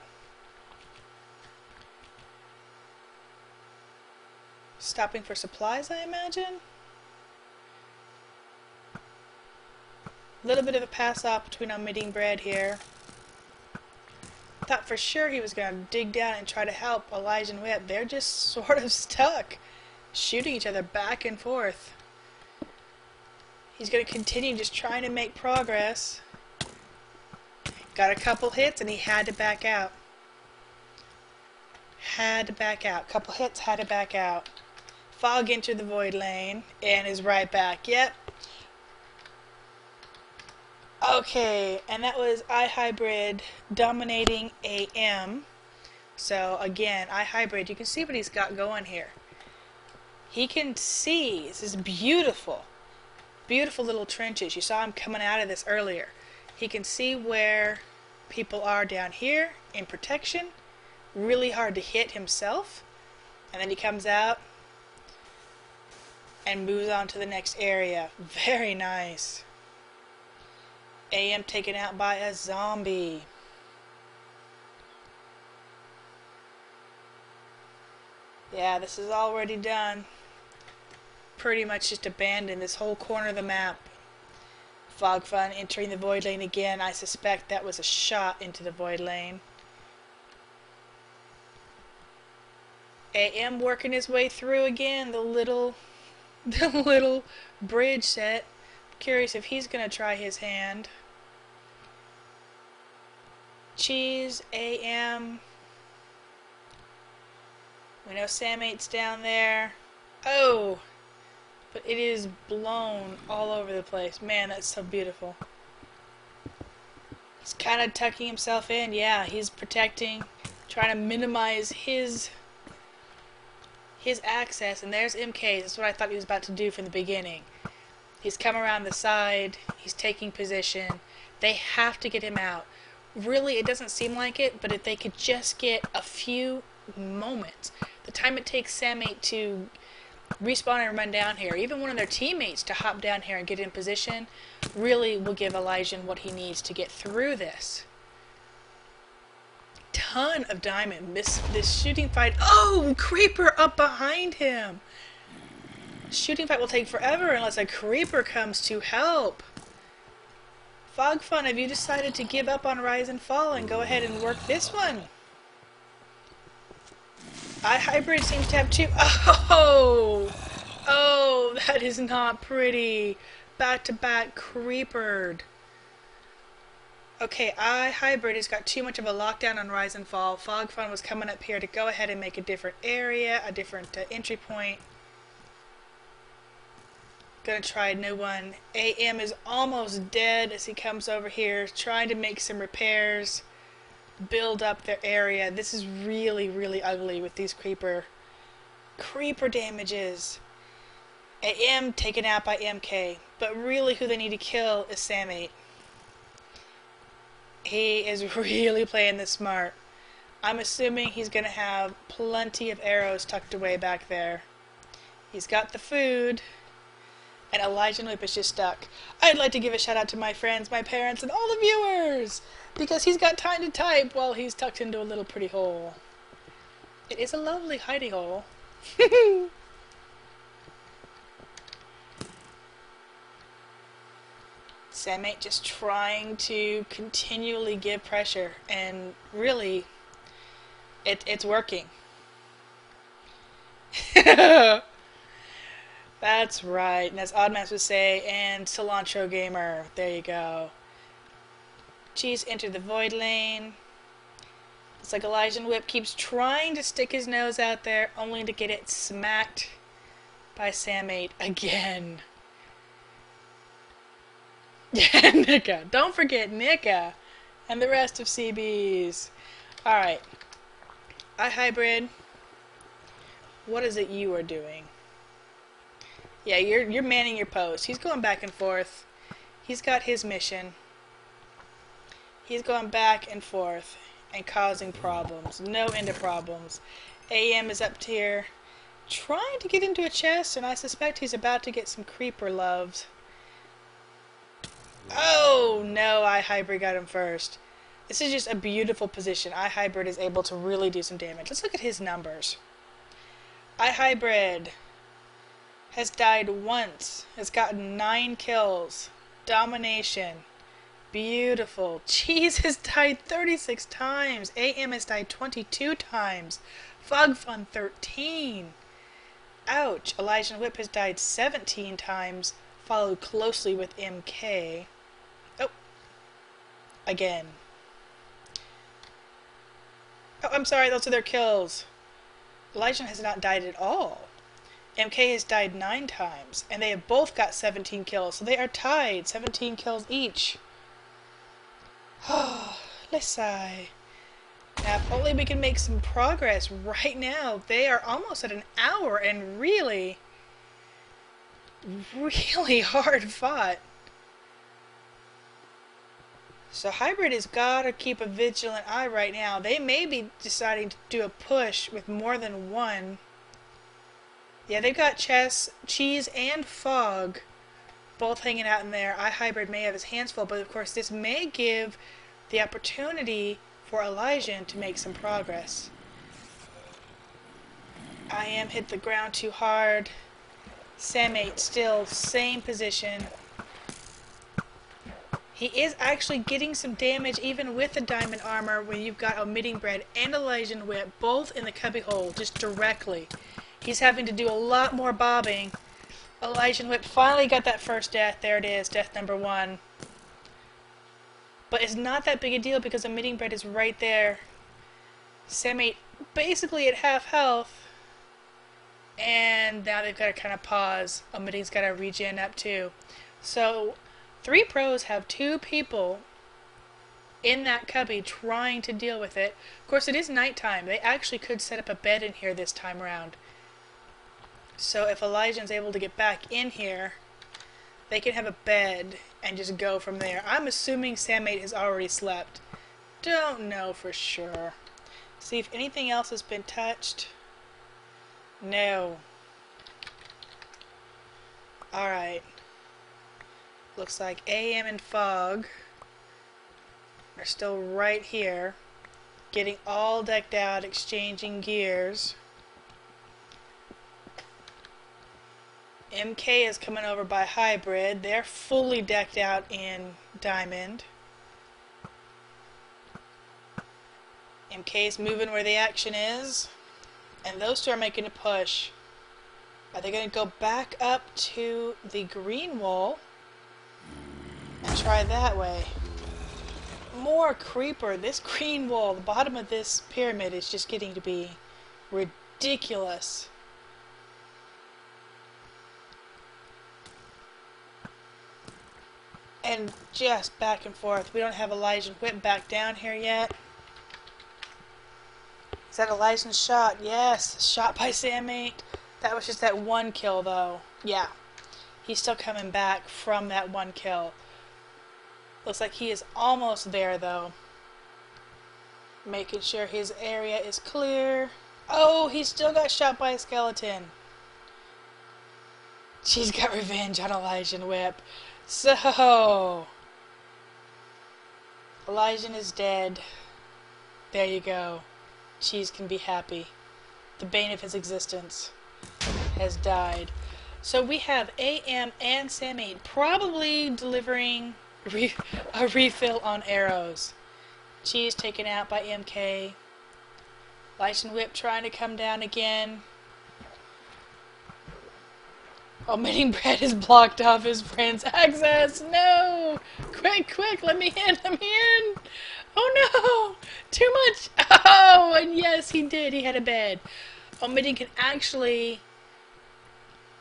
Stopping for supplies, I imagine? A little bit of a pass off between Omitting Bread here. Thought for sure he was going to dig down and try to help Elijah and Whip. They're just sort of stuck, shooting each other back and forth. He's going to continue just trying to make progress. Got a couple hits and he had to back out. Had to back out. Couple hits, had to back out. Fog entered the void lane and is right back. Yep. Okay, and that was iHybrid dominating AM. So again, iHybrid, you can see what he's got going here. He can see, this is beautiful. Beautiful little trenches. You saw him coming out of this earlier. He can see where people are down here in protection. Really hard to hit himself. And then he comes out and moves on to the next area. Very nice. AM taken out by a zombie. Yeah, this is already done. Pretty much just abandoned this whole corner of the map. Fog Fun entering the void lane again. I suspect that was a shot into the void lane. AM working his way through again. The little bridge set. Curious if he's gonna try his hand. Cheese, AM. We know Sammate's down there. Oh! But it is blown all over the place. Man, that's so beautiful. He's kind of tucking himself in. Yeah, he's protecting. Trying to minimize his his access, and there's MK. That's what I thought he was about to do from the beginning. He's come around the side. He's taking position. They have to get him out. Really, it doesn't seem like it, but if they could just get a few moments, the time it takes stalemate to respawn and run down here, even one of their teammates to hop down here and get in position, really will give Elijah what he needs to get through this. Ton of diamond. This shooting fight. Oh, creeper up behind him. Shooting fight will take forever unless a creeper comes to help. Fog Fun, have you decided to give up on Rise and Fall and go ahead and work this one? iHybrid seems to have two. Oh! Oh, that is not pretty. Back-to-back creepered. Okay, iHybrid has got too much of a lockdown on Rise and Fall. Fog Fun was coming up here to go ahead and make a different area, a different entry point. Gonna try a new one. AM is almost dead as he comes over here, trying to make some repairs, build up their area. This is really, really ugly with these creeper damages. AM taken out by MK, but really who they need to kill is stalemate. He is really playing this smart. I'm assuming he's gonna have plenty of arrows tucked away back there. He's got the food. And Elijah Whip is just stuck. I'd like to give a shout out to my friends, my parents, and all the viewers! Because he's got time to type while he's tucked into a little pretty hole. It is a lovely hidey hole. stalemate just trying to continually give pressure, and really, it's working. That's right, and as Oddmass would say, and Cilantro Gamer, there you go. Cheese entered the void lane. It's like Elijah Whip keeps trying to stick his nose out there, only to get it smacked by stalemate again. Yeah, Nika. Don't forget Nika and the rest of CBs. Alright. iHybrid, what is it you are doing? Yeah, you're manning your post. He's going back and forth. He's got his mission. He's going back and forth and causing problems. No end of problems. AM is up here trying to get into a chest, and I suspect he's about to get some creeper loves. Oh no, iHybrid got him first. This is just a beautiful position. iHybrid is able to really do some damage. Let's look at his numbers. iHybrid has died once, has gotten 9 kills. Domination. Beautiful. Cheese has died 36 times. AM has died 22 times. Fog Fun 13. Ouch. Elijah Whip has died 17 times, followed closely with MK. Oh. Again. Oh, I'm sorry, those are their kills. Elijah has not died at all. MK has died 9 times, and they have both got 17 kills, so they are tied, 17 kills each. Oh, let's sigh. Now, if only we can make some progress right now. They are almost at an hour, and really, really hard fought. So Hybrid has got to keep a vigilant eye right now. They may be deciding to do a push with more than one. Yeah, they've got Cheese and Fog both hanging out in there. iHybrid may have his hands full, but of course this may give the opportunity for Elijah to make some progress. I am hit the ground too hard. stalemate still same position. He is actually getting some damage even with the diamond armor when you've got Omitting Bread and Elijah Whip both in the cubbyhole just directly. He's having to do a lot more bobbing. Elijah Whip finally got that first death. There it is, death number 1. But it's not that big a deal because Omitting Bread is right there. stalemate basically at half health. And now they've got to kind of pause. Omitting's got to regen up too. So 3 pros have 2 people in that cubby trying to deal with it. Of course, it is nighttime. They actually could set up a bed in here this time around. So if Elijah's able to get back in here, they can have a bed and just go from there. I'm assuming Stalemate has already slept. Don't know for sure. See if anything else has been touched. No. Alright. Looks like AM and Fog are still right here, getting all decked out, exchanging gears. MK is coming over by Hybrid. They're fully decked out in Diamond. MK is moving where the action is. And those two are making a push. Are they going to go back up to the green wall and try that way? More creeper. This green wall, the bottom of this pyramid is just getting to be ridiculous. And just back and forth. We don't have Elijah Whip back down here yet. Is that Elijah's shot? Yes, shot by Stalemate. That was just that one kill though. Yeah. He's still coming back from that one kill. Looks like he is almost there though. Making sure his area is clear. Oh, he still got shot by a skeleton. She's got revenge on Elijah Whip. So, Elijah is dead. There you go. Cheese can be happy. The bane of his existence has died. So we have AM and Stalemate probably delivering a refill on arrows. Cheese taken out by MK. Elijah Whip trying to come down again. Omitting Bread has blocked off his friend's access. No! Quick, quick, let me in, let me in! Oh no! Too much! Oh, and yes, he did. He had a bed. Omitting can actually...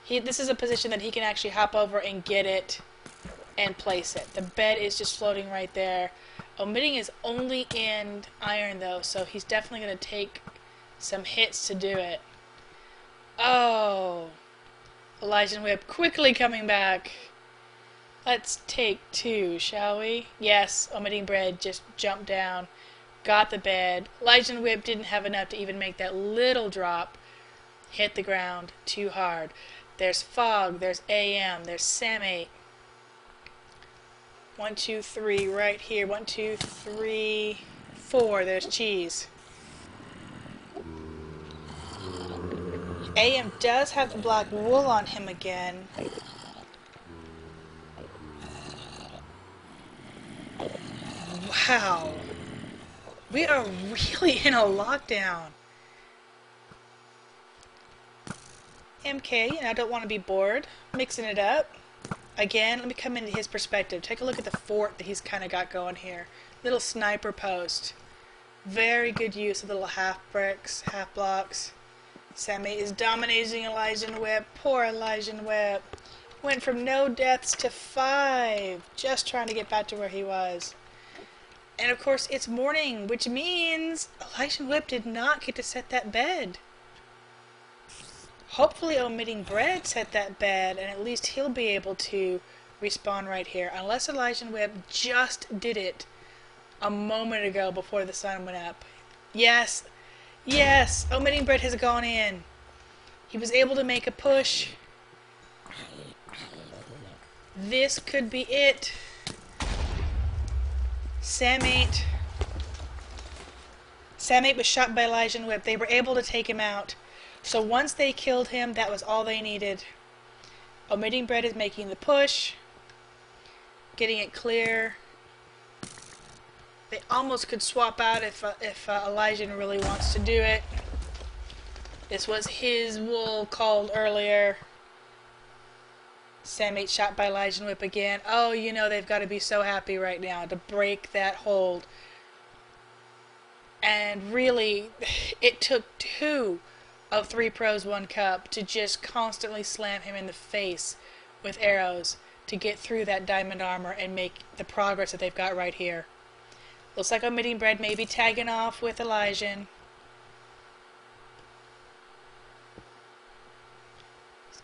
this is a position that he can actually hop over and get it and place it. The bed is just floating right there. Omitting is only in iron though, so he's definitely going to take some hits to do it. Oh... Elijah Whip quickly coming back. Let's take two, shall we? Yes, Omitting Bread just jumped down, got the bed. Elijah Whip didn't have enough to even make that little drop. Hit the ground too hard. There's Fog, there's AM, there's Stalemate. 1, 2, 3 right here. 1, 2, 3, 4. There's Cheese. AM does have the black wool on him again. Wow. We are really in a lockdown. MK, I don't want to be bored. Mixing it up. Again, let me come into his perspective. Take a look at the fort that he's kind of got going here. Little sniper post. Very good use of little half bricks, half blocks. Stalemate is dominating Elijah Whip. Poor Elijah Whip. Went from no deaths to 5. Just trying to get back to where he was. And of course it's morning, which means Elijah Whip did not get to set that bed. Hopefully Omitting Bread set that bed, and at least he'll be able to respawn right here. Unless Elijah Whip just did it a moment ago before the sun went up. Yes! Yes! Omitting Bread has gone in. He was able to make a push. This could be it. Stalemate was shot by Elijah Whip. They were able to take him out. So once they killed him, that was all they needed. Omitting Bread is making the push. Getting it clear. They almost could swap out if Elijah really wants to do it. This was his wool called earlier. Stalemate shot by Elijah Whip again. Oh, you know they've got to be so happy right now to break that hold. And really, it took 2 of 3 pros 1 cup to just constantly slam him in the face with arrows to get through that diamond armor and make the progress that they've got right here. Looks like Omitting Bread may be tagging off with Elijah.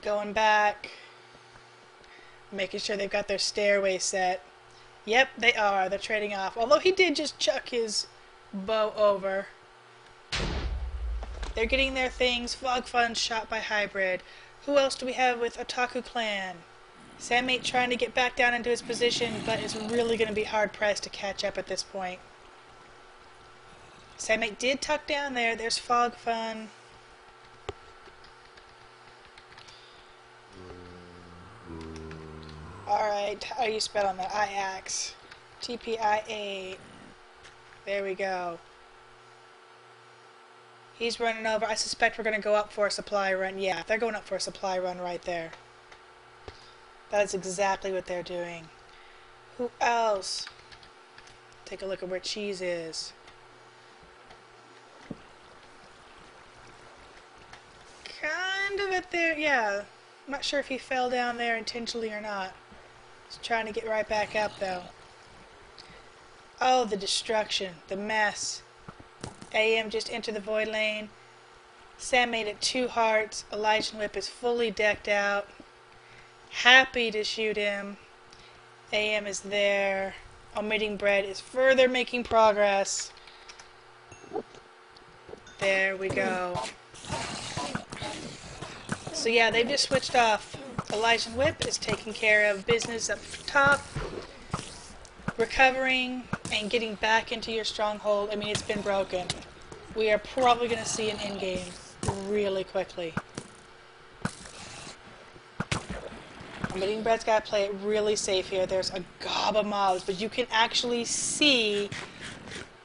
Going back. Making sure they've got their stairway set. Yep, they are. They're trading off. Although he did just chuck his bow over. They're getting their things. Fog Fun shot by Hybrid. Who else do we have with Otaku Clan? Stalemate trying to get back down into his position, but it's really going to be hard pressed to catch up at this point. Stalemate did tuck down there. There's Fog Fun. Alright, how do you spell on that? IAX. TPIA. There we go. He's running over. I suspect we're going to go up for a supply run. Yeah, they're going up for a supply run right there. That is exactly what they're doing. Who else? Take a look at where Cheese is. Kind of at there, yeah. I'm not sure if he fell down there intentionally or not. He's trying to get right back up, though. Oh, the destruction. The mess. AM just entered the void lane. Sam made it 2 hearts. Elijah Whip is fully decked out. Happy to shoot him. AM is there. Omitting Bread is further making progress. There we go. So yeah, they've just switched off. Elijah Whip is taking care of business up top. Recovering and getting back into your stronghold. I mean, it's been broken. We are probably going to see an endgame really quickly. Omitting Bread's got to play it really safe here. There's a gob of mobs, but you can actually see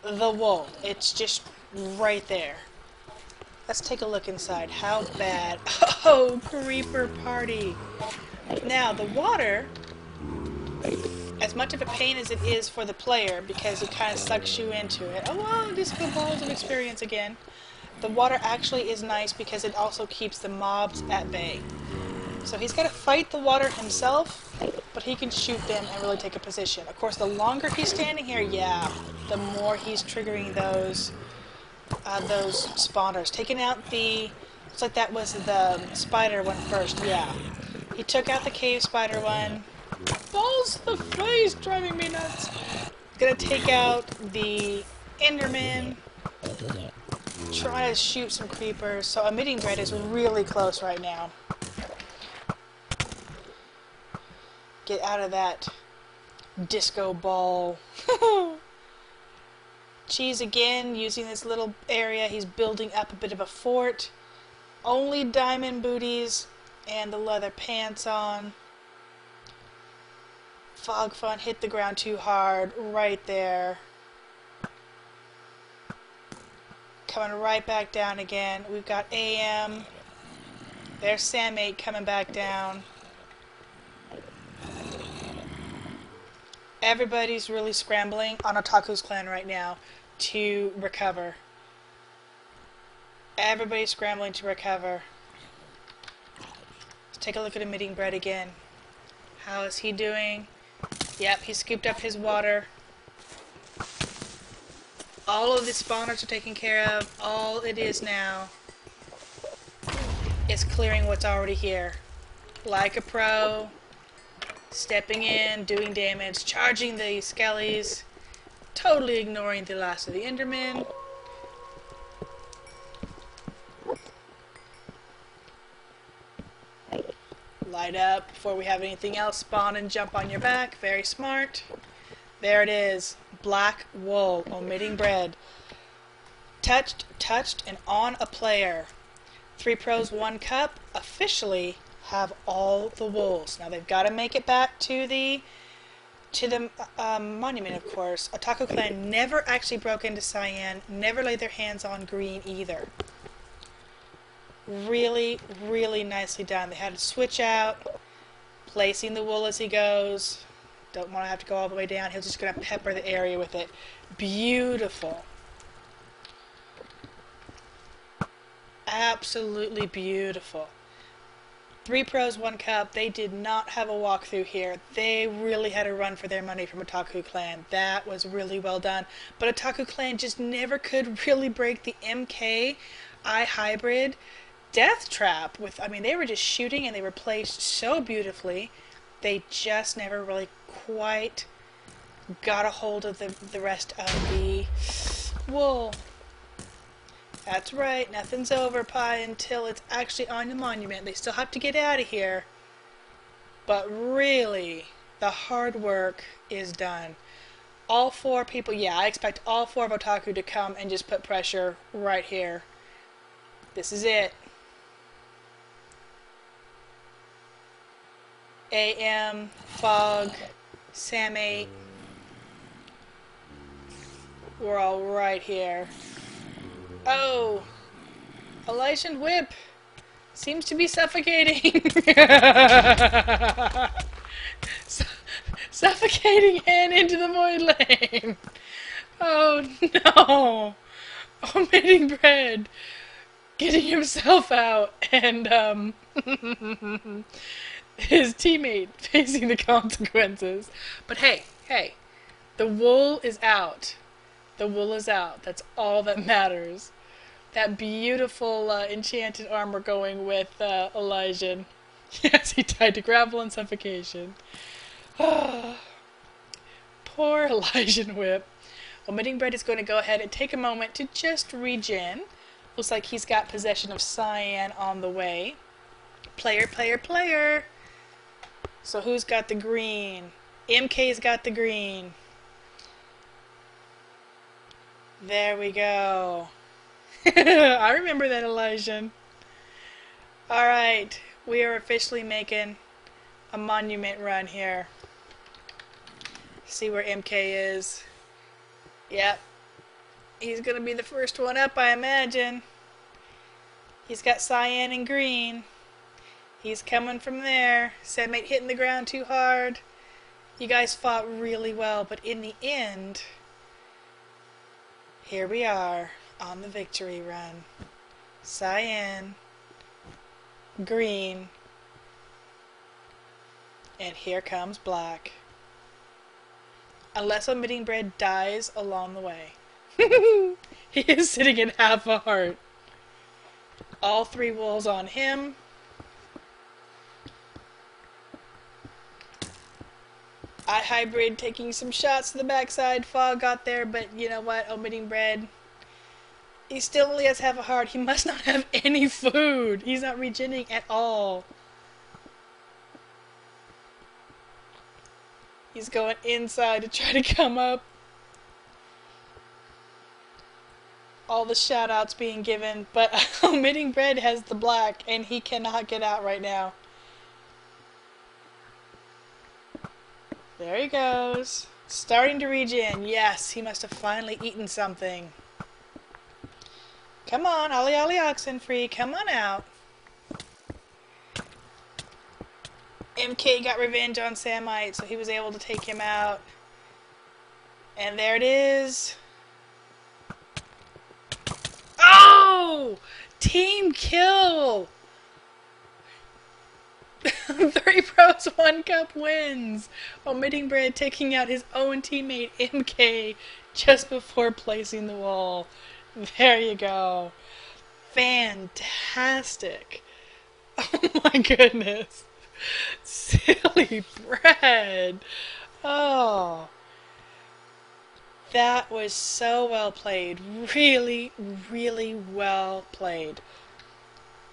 the wool. It's just right there. Let's take a look inside. How bad? Oh, creeper party. Now, the water, as much of a pain as it is for the player, because it kind of sucks you into it. Oh, wow, disco balls of experience again. The water actually is nice because it also keeps the mobs at bay. So he's got to fight the water himself, but he can shoot them and really take a position. Of course, the longer he's standing here, yeah, the more he's triggering those spawners. Taking out the, looks like that was the spider one first, yeah. He took out the cave spider one. Balls to the face, driving me nuts. Gonna take out the Enderman. Try to shoot some creepers. So Emitting Dread is really close right now. Get out of that disco ball. Cheese again, using this little area. He's building up a bit of a fort. Only diamond booties and the leather pants on. Fog Fun hit the ground too hard right there. Coming right back down again. We've got AM. There's Sam8 coming back down. Everybody's really scrambling on Otaku's clan right now to recover. Everybody's scrambling to recover. Let's take a look at Emitting Bread again. How is he doing? Yep, he scooped up his water. All of the spawners are taken care of. All it is now is clearing what's already here. Like a pro. Stepping in, doing damage, charging the skellies, totally ignoring the last of the Endermen. Light up before we have anything else spawn and jump on your back. Very smart. There it is. Black wool, Omitting Bread. Touched, and on a player. 3 pros, 1 cup. Officially have all the wools. Now they've got to make it back to the monument, of course. Otaku Clan never actually broke into cyan, never laid their hands on green either. Really, really nicely done. They had to switch out, placing the wool as he goes. Don't want to have to go all the way down. He's just going to pepper the area with it. Beautiful. Absolutely beautiful. 3 pros, 1 cup. They did not have a walkthrough here. They really had a run for their money from Otaku Clan. That was really well done. But Otaku Clan just never could really break the MK I hybrid death trap with, I mean, they were just shooting and they were placed so beautifully. They just never really quite got a hold of the rest of the wool. That's right, nothing's over, Pie, until it's actually on the monument. They still have to get out of here. But really, the hard work is done. All four people, yeah, I expect all four of Otaku to come and just put pressure right here. This is it. AM, Fog, Sam8. We're all right here. Oh, Elysian Whip seems to be suffocating. Suffocating Hen into the void lane. Oh no. Omitting Bread getting himself out and his teammate facing the consequences. But hey, hey, the wool is out. The wool is out. That's all that matters. That beautiful enchanted armor going with Elysian. Yes, he died to gravel and suffocation. Poor Elysian Whip. Omitting Bread is going to go ahead and take a moment to just regen. Looks like he's got possession of Cyan on the way. Player, player, player. So who's got the green? MK's got the green. There we go. I remember that, Elysian. Alright, we are officially making a monument run here. See where MK is. Yep. He's gonna be the first one up, I imagine. He's got cyan and green. He's coming from there. Sam8 hitting the ground too hard. You guys fought really well, but in the end, here we are on the victory run. Cyan, green, and here comes black. Unless Omitting Bread dies along the way. He is sitting in half a heart. All three wolves on him. iHybrid taking some shots to the backside. Fog got there, but you know what? Omitting Bread, he still only has half a heart. He must not have any food. He's not regenerating at all. He's going inside to try to come up. All the shout-outs being given, but Omitting Bread has the black, and he cannot get out right now. There he goes. Starting to regen. Yes, he must have finally eaten something. Come on, Ollie Ollie Oxenfree, come on out. MK got revenge on Samite, so he was able to take him out. And there it is. Oh! Team kill! 3 pros, 1 cup wins. Omitting Bread taking out his own teammate MK just before placing the wall. There you go. Fantastic. Oh my goodness. Silly Bread. Oh. That was so well played. Really, really well played.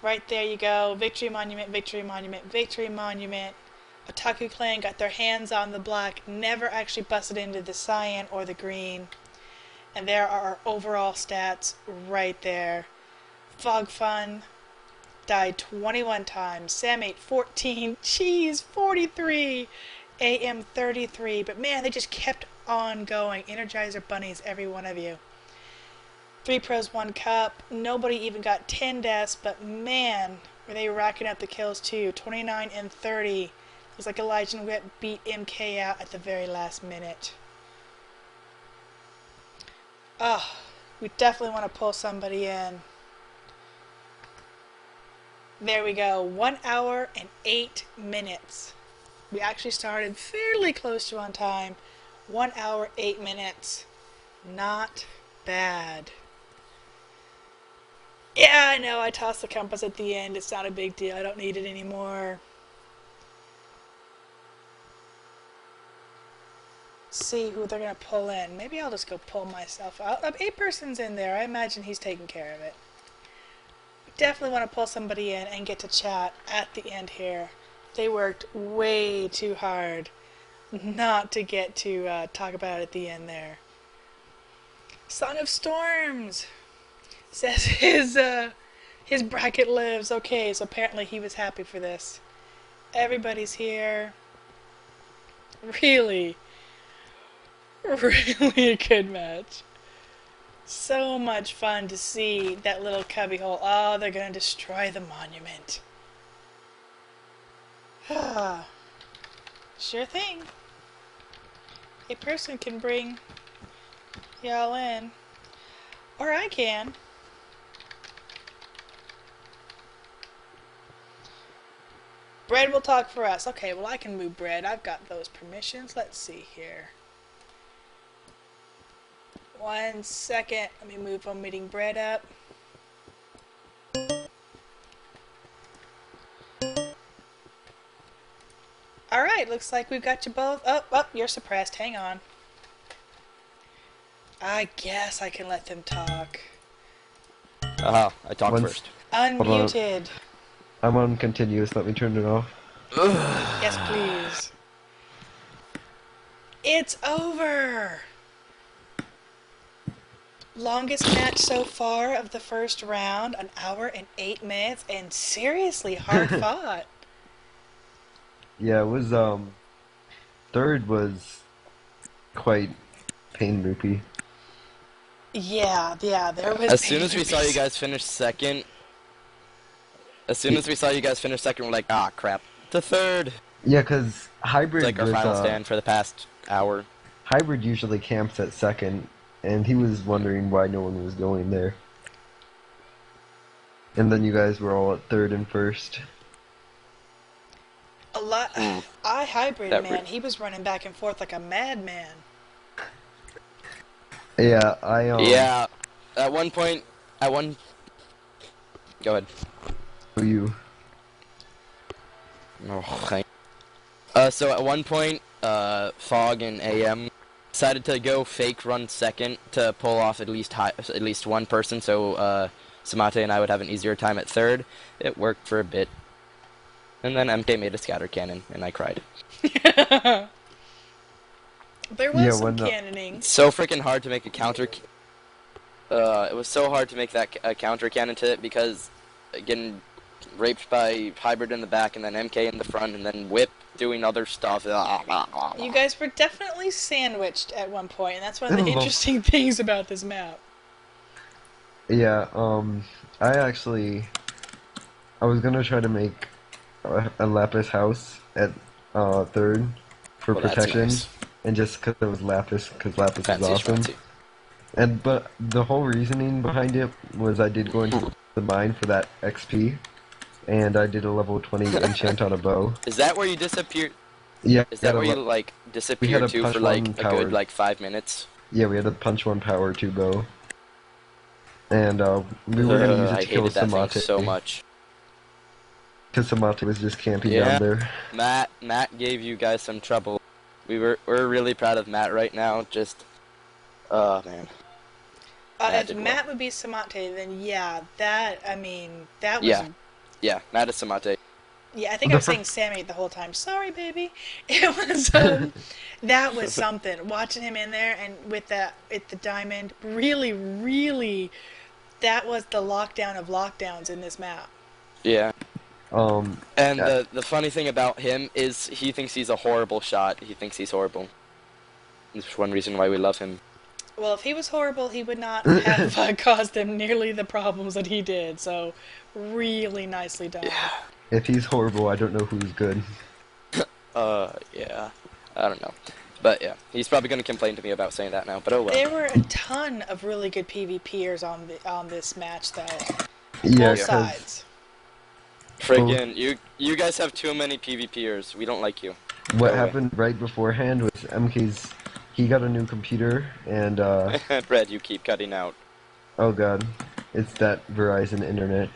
Right there you go. Victory Monument, Victory Monument, Victory Monument. Otaku Clan got their hands on the black, never actually busted into the cyan or the green. And there are our overall stats right there. Fog Fun died 21 times. Sam8 14. Cheese 43. AM 33. But man, they just kept on going. Energizer bunnies, every one of you. 3 pros, 1 cup. Nobody even got 10 deaths, but man, were they racking up the kills too. 29 and 30. It was like Elysian Whip beat MK out at the very last minute. Oh, we definitely want to pull somebody in. There we go. 1 hour and 8 minutes. We actually started fairly close to on time. 1 hour, 8 minutes. Not bad. Yeah, I know. I tossed the compass at the end. It's not a big deal. I don't need it anymore. See who they're gonna pull in. Maybe I'll just go pull myself out. A person's in there. I imagine he's taking care of it. Definitely want to pull somebody in and get to chat at the end here. They worked way too hard not to get to talk about it at the end there. Son of Storms says his bracket lives. Okay, so apparently he was happy for this. Everybody's here. Really, really a good match. So much fun to see that little cubbyhole. Oh, they're gonna destroy the monument. Sure thing. A person can bring y'all in. Or I can. Bread will talk for us. Okay, well I can move Bread. I've got those permissions. Let's see here. 1 second. Let me move home meeting Bread up. Alright, looks like we've got you both. Oh, you're suppressed. Hang on. I guess I can let them talk.
I talked first.
Unmuted.
I'm on continuous. Let me turn it off.
Yes, please. It's over! Longest match so far of the first round, 1 hour and 8 minutes, and seriously hard fought.
Yeah, it was, third was quite pain loopy.
Yeah, there was.
As soon as we saw you guys finish second, we're like, ah, crap. To third.
Yeah, because Hybrid
It's like our final stand for the past hour.
Hybrid usually camps at second, and he was wondering why no one was going there. And then you guys were all at third and first.
A lot. Hybrid, man, he was running back and forth like a madman.
Yeah,
Yeah, at one point, Go ahead.
You.
So at one point, Fog and AM decided to go fake run second to pull off at least one person, so Samate and I would have an easier time at third. It worked for a bit. And then MK made a scatter cannon, and I cried.
There was some cannoning.
So freaking hard to make a counter. It was so hard to make that a counter cannon to it because getting raped by Hybrid in the back, and then MK in the front, and then Whip doing other stuff.
You guys were definitely sandwiched at one point, and that's one of the interesting things about this map.
Yeah, I was gonna try to make a Lapis house at third for protection,
nice.
and just because it was Lapis, because Lapis is awesome. But the whole reasoning behind it was I did go into the mine for that XP, and I did a level 20 enchant on a bow.
Is that where you disappeared?
Yeah.
Is that where you like disappeared to for like a good 5 minutes?
Yeah, we had a punch 1 power 2 bow, and we were gonna use it to kill Samate
so much.
Because Samate was just camping down there.
Matt gave you guys some trouble. We're really proud of Matt right now. Just, oh man.
If Matt would be Samate, then yeah, that was.
Yeah, Matt is Samate.
Yeah, I think I was saying Sammy the whole time. Sorry, baby. It was that was something. Watching him in there and with the diamond, really, that was the lockdown of lockdowns in this map.
Yeah. And the funny thing about him is he thinks he's a horrible shot. He thinks he's horrible. That's one reason why we love him.
Well, if he was horrible, he would not have caused them nearly the problems that he did. So, really nicely done.
Yeah.
If he's horrible, I don't know who's good.
Yeah. I don't know. But yeah, he's probably going to complain to me about saying that now, but oh well.
There were a ton of really good PvPers on this match, though.
Yeah,
both sides.
Friggin', you guys have too many PvPers. We don't like you.
What happened right beforehand was MK's... He got a new computer, and
Red, you keep cutting out.
Oh god. It's that Verizon internet.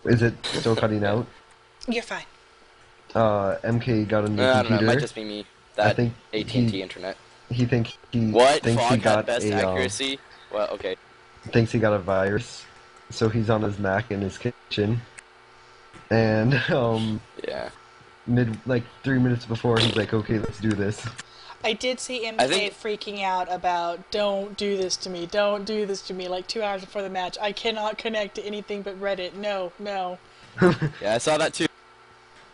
Is it still cutting out?
You're fine.
MK got a new
I don't know. It
computer.
might just be me.
I
That
think
AT&T internet.
he thinks
What?
he
Fog
got
had best
a
accuracy? Well, okay.
thinks he got a virus, so he's on his Mac in his kitchen, and
Yeah.
like 3 minutes before he's like, okay, let's do this.
I did see
I
MK
think-
freaking out about don't do this to me, don't do this to me, like 2 hours before the match. I cannot connect to anything but Reddit. No, no.
Yeah, I saw that too.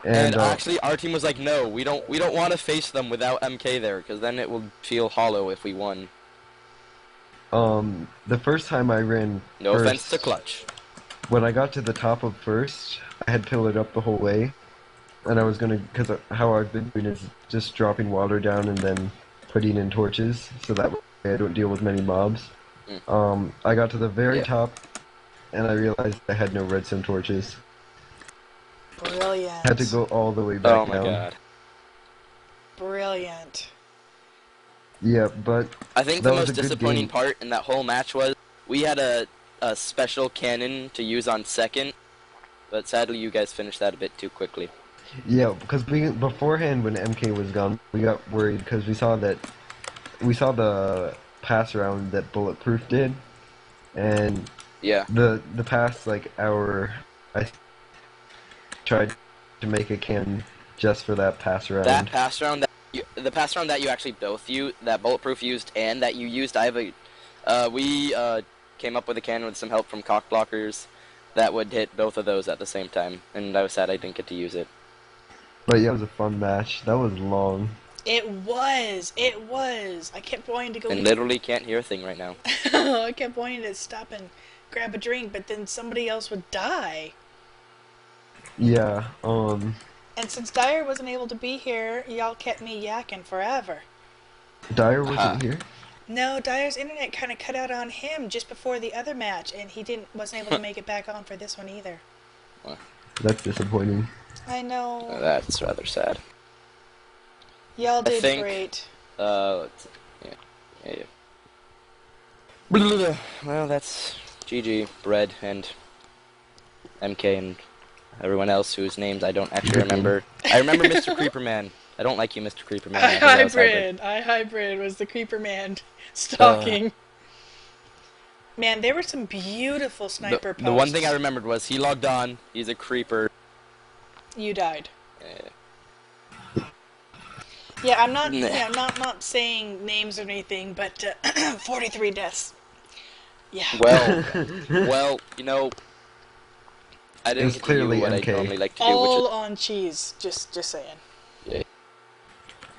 And actually, our team was like, no, we don't want to face them without MK there, because then it will feel hollow if we won.
The first time I ran
No
first,
offense to Clutch.
when I got to the top of first, I had pillared up the whole way, and I was gonna, because how I've been doing is just dropping water down and then putting in torches, so that way I don't deal with many mobs. I got to the very top, and I realized I had no redstone torches.
Brilliant.
Had to go all the way back
Oh my
down.
god.
Brilliant.
Yeah, but
I think
that
the
was
most
a good
disappointing
game.
part in that whole match was we had a special cannon to use on second, but sadly you guys finished that a bit too quickly.
Yeah, because beforehand when MK was gone, we got worried because we saw the pass round that Bulletproof did, and
Yeah.
the past like hour, I tried to make a cannon just for that pass round.
That pass round the pass round that you actually both used, that Bulletproof used and that you used, we came up with a cannon with some help from cock blockers that would hit both of those at the same time, and I was sad I didn't get to use it.
But yeah, it was a fun match. That was long.
It was. It was. I kept wanting to go.
And literally can't hear a thing right now.
I kept wanting to stop and grab a drink, but then somebody else would die.
Yeah,
And since Dyer wasn't able to be here, y'all kept me yakking forever.
Dyer wasn't here?
No, Dyer's internet kind of cut out on him just before the other match, and he wasn't able to make it back on for this one either.
That's disappointing.
I know.
That's rather sad.
Y'all did
think-
great.
Let's see. Yeah. Well, that's GG, Bread, and MK, and everyone else whose names I don't actually remember. I remember Mr. Creeperman. I don't like you, Mr. Creeperman. I think that was Hybrid.
iHybrid was the Creeper Man stalking. Man, there were some beautiful sniper posts.
The one thing I remembered was he logged on, he's a creeper.
You died. Yeah, I'm not, not saying names or anything, but 43 deaths. Yeah.
Well, you know, I
It
didn't
was
get to do
clearly
what
MK.
I normally like to do,
All
which
on cheese. Just saying.
is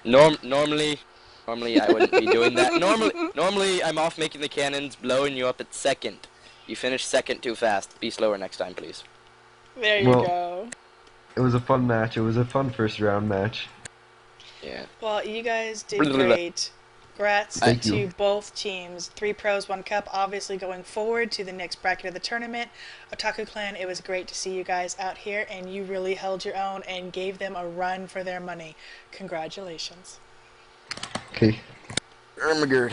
normally I wouldn't be doing that. Normally I'm off making the cannons, blowing you up at second. You finished second too fast. Be slower next time, please.
There you go.
It was a fun match. It was a fun first round match.
Yeah.
Well, you guys did great. Congrats
Thank
to
you.
both teams. 3 pros, 1 cup. Obviously going forward to the next bracket of the tournament. Otaku Clan, it was great to see you guys out here, and you really held your own and gave them a run for their money. Congratulations.
Okay.
Ermagerd.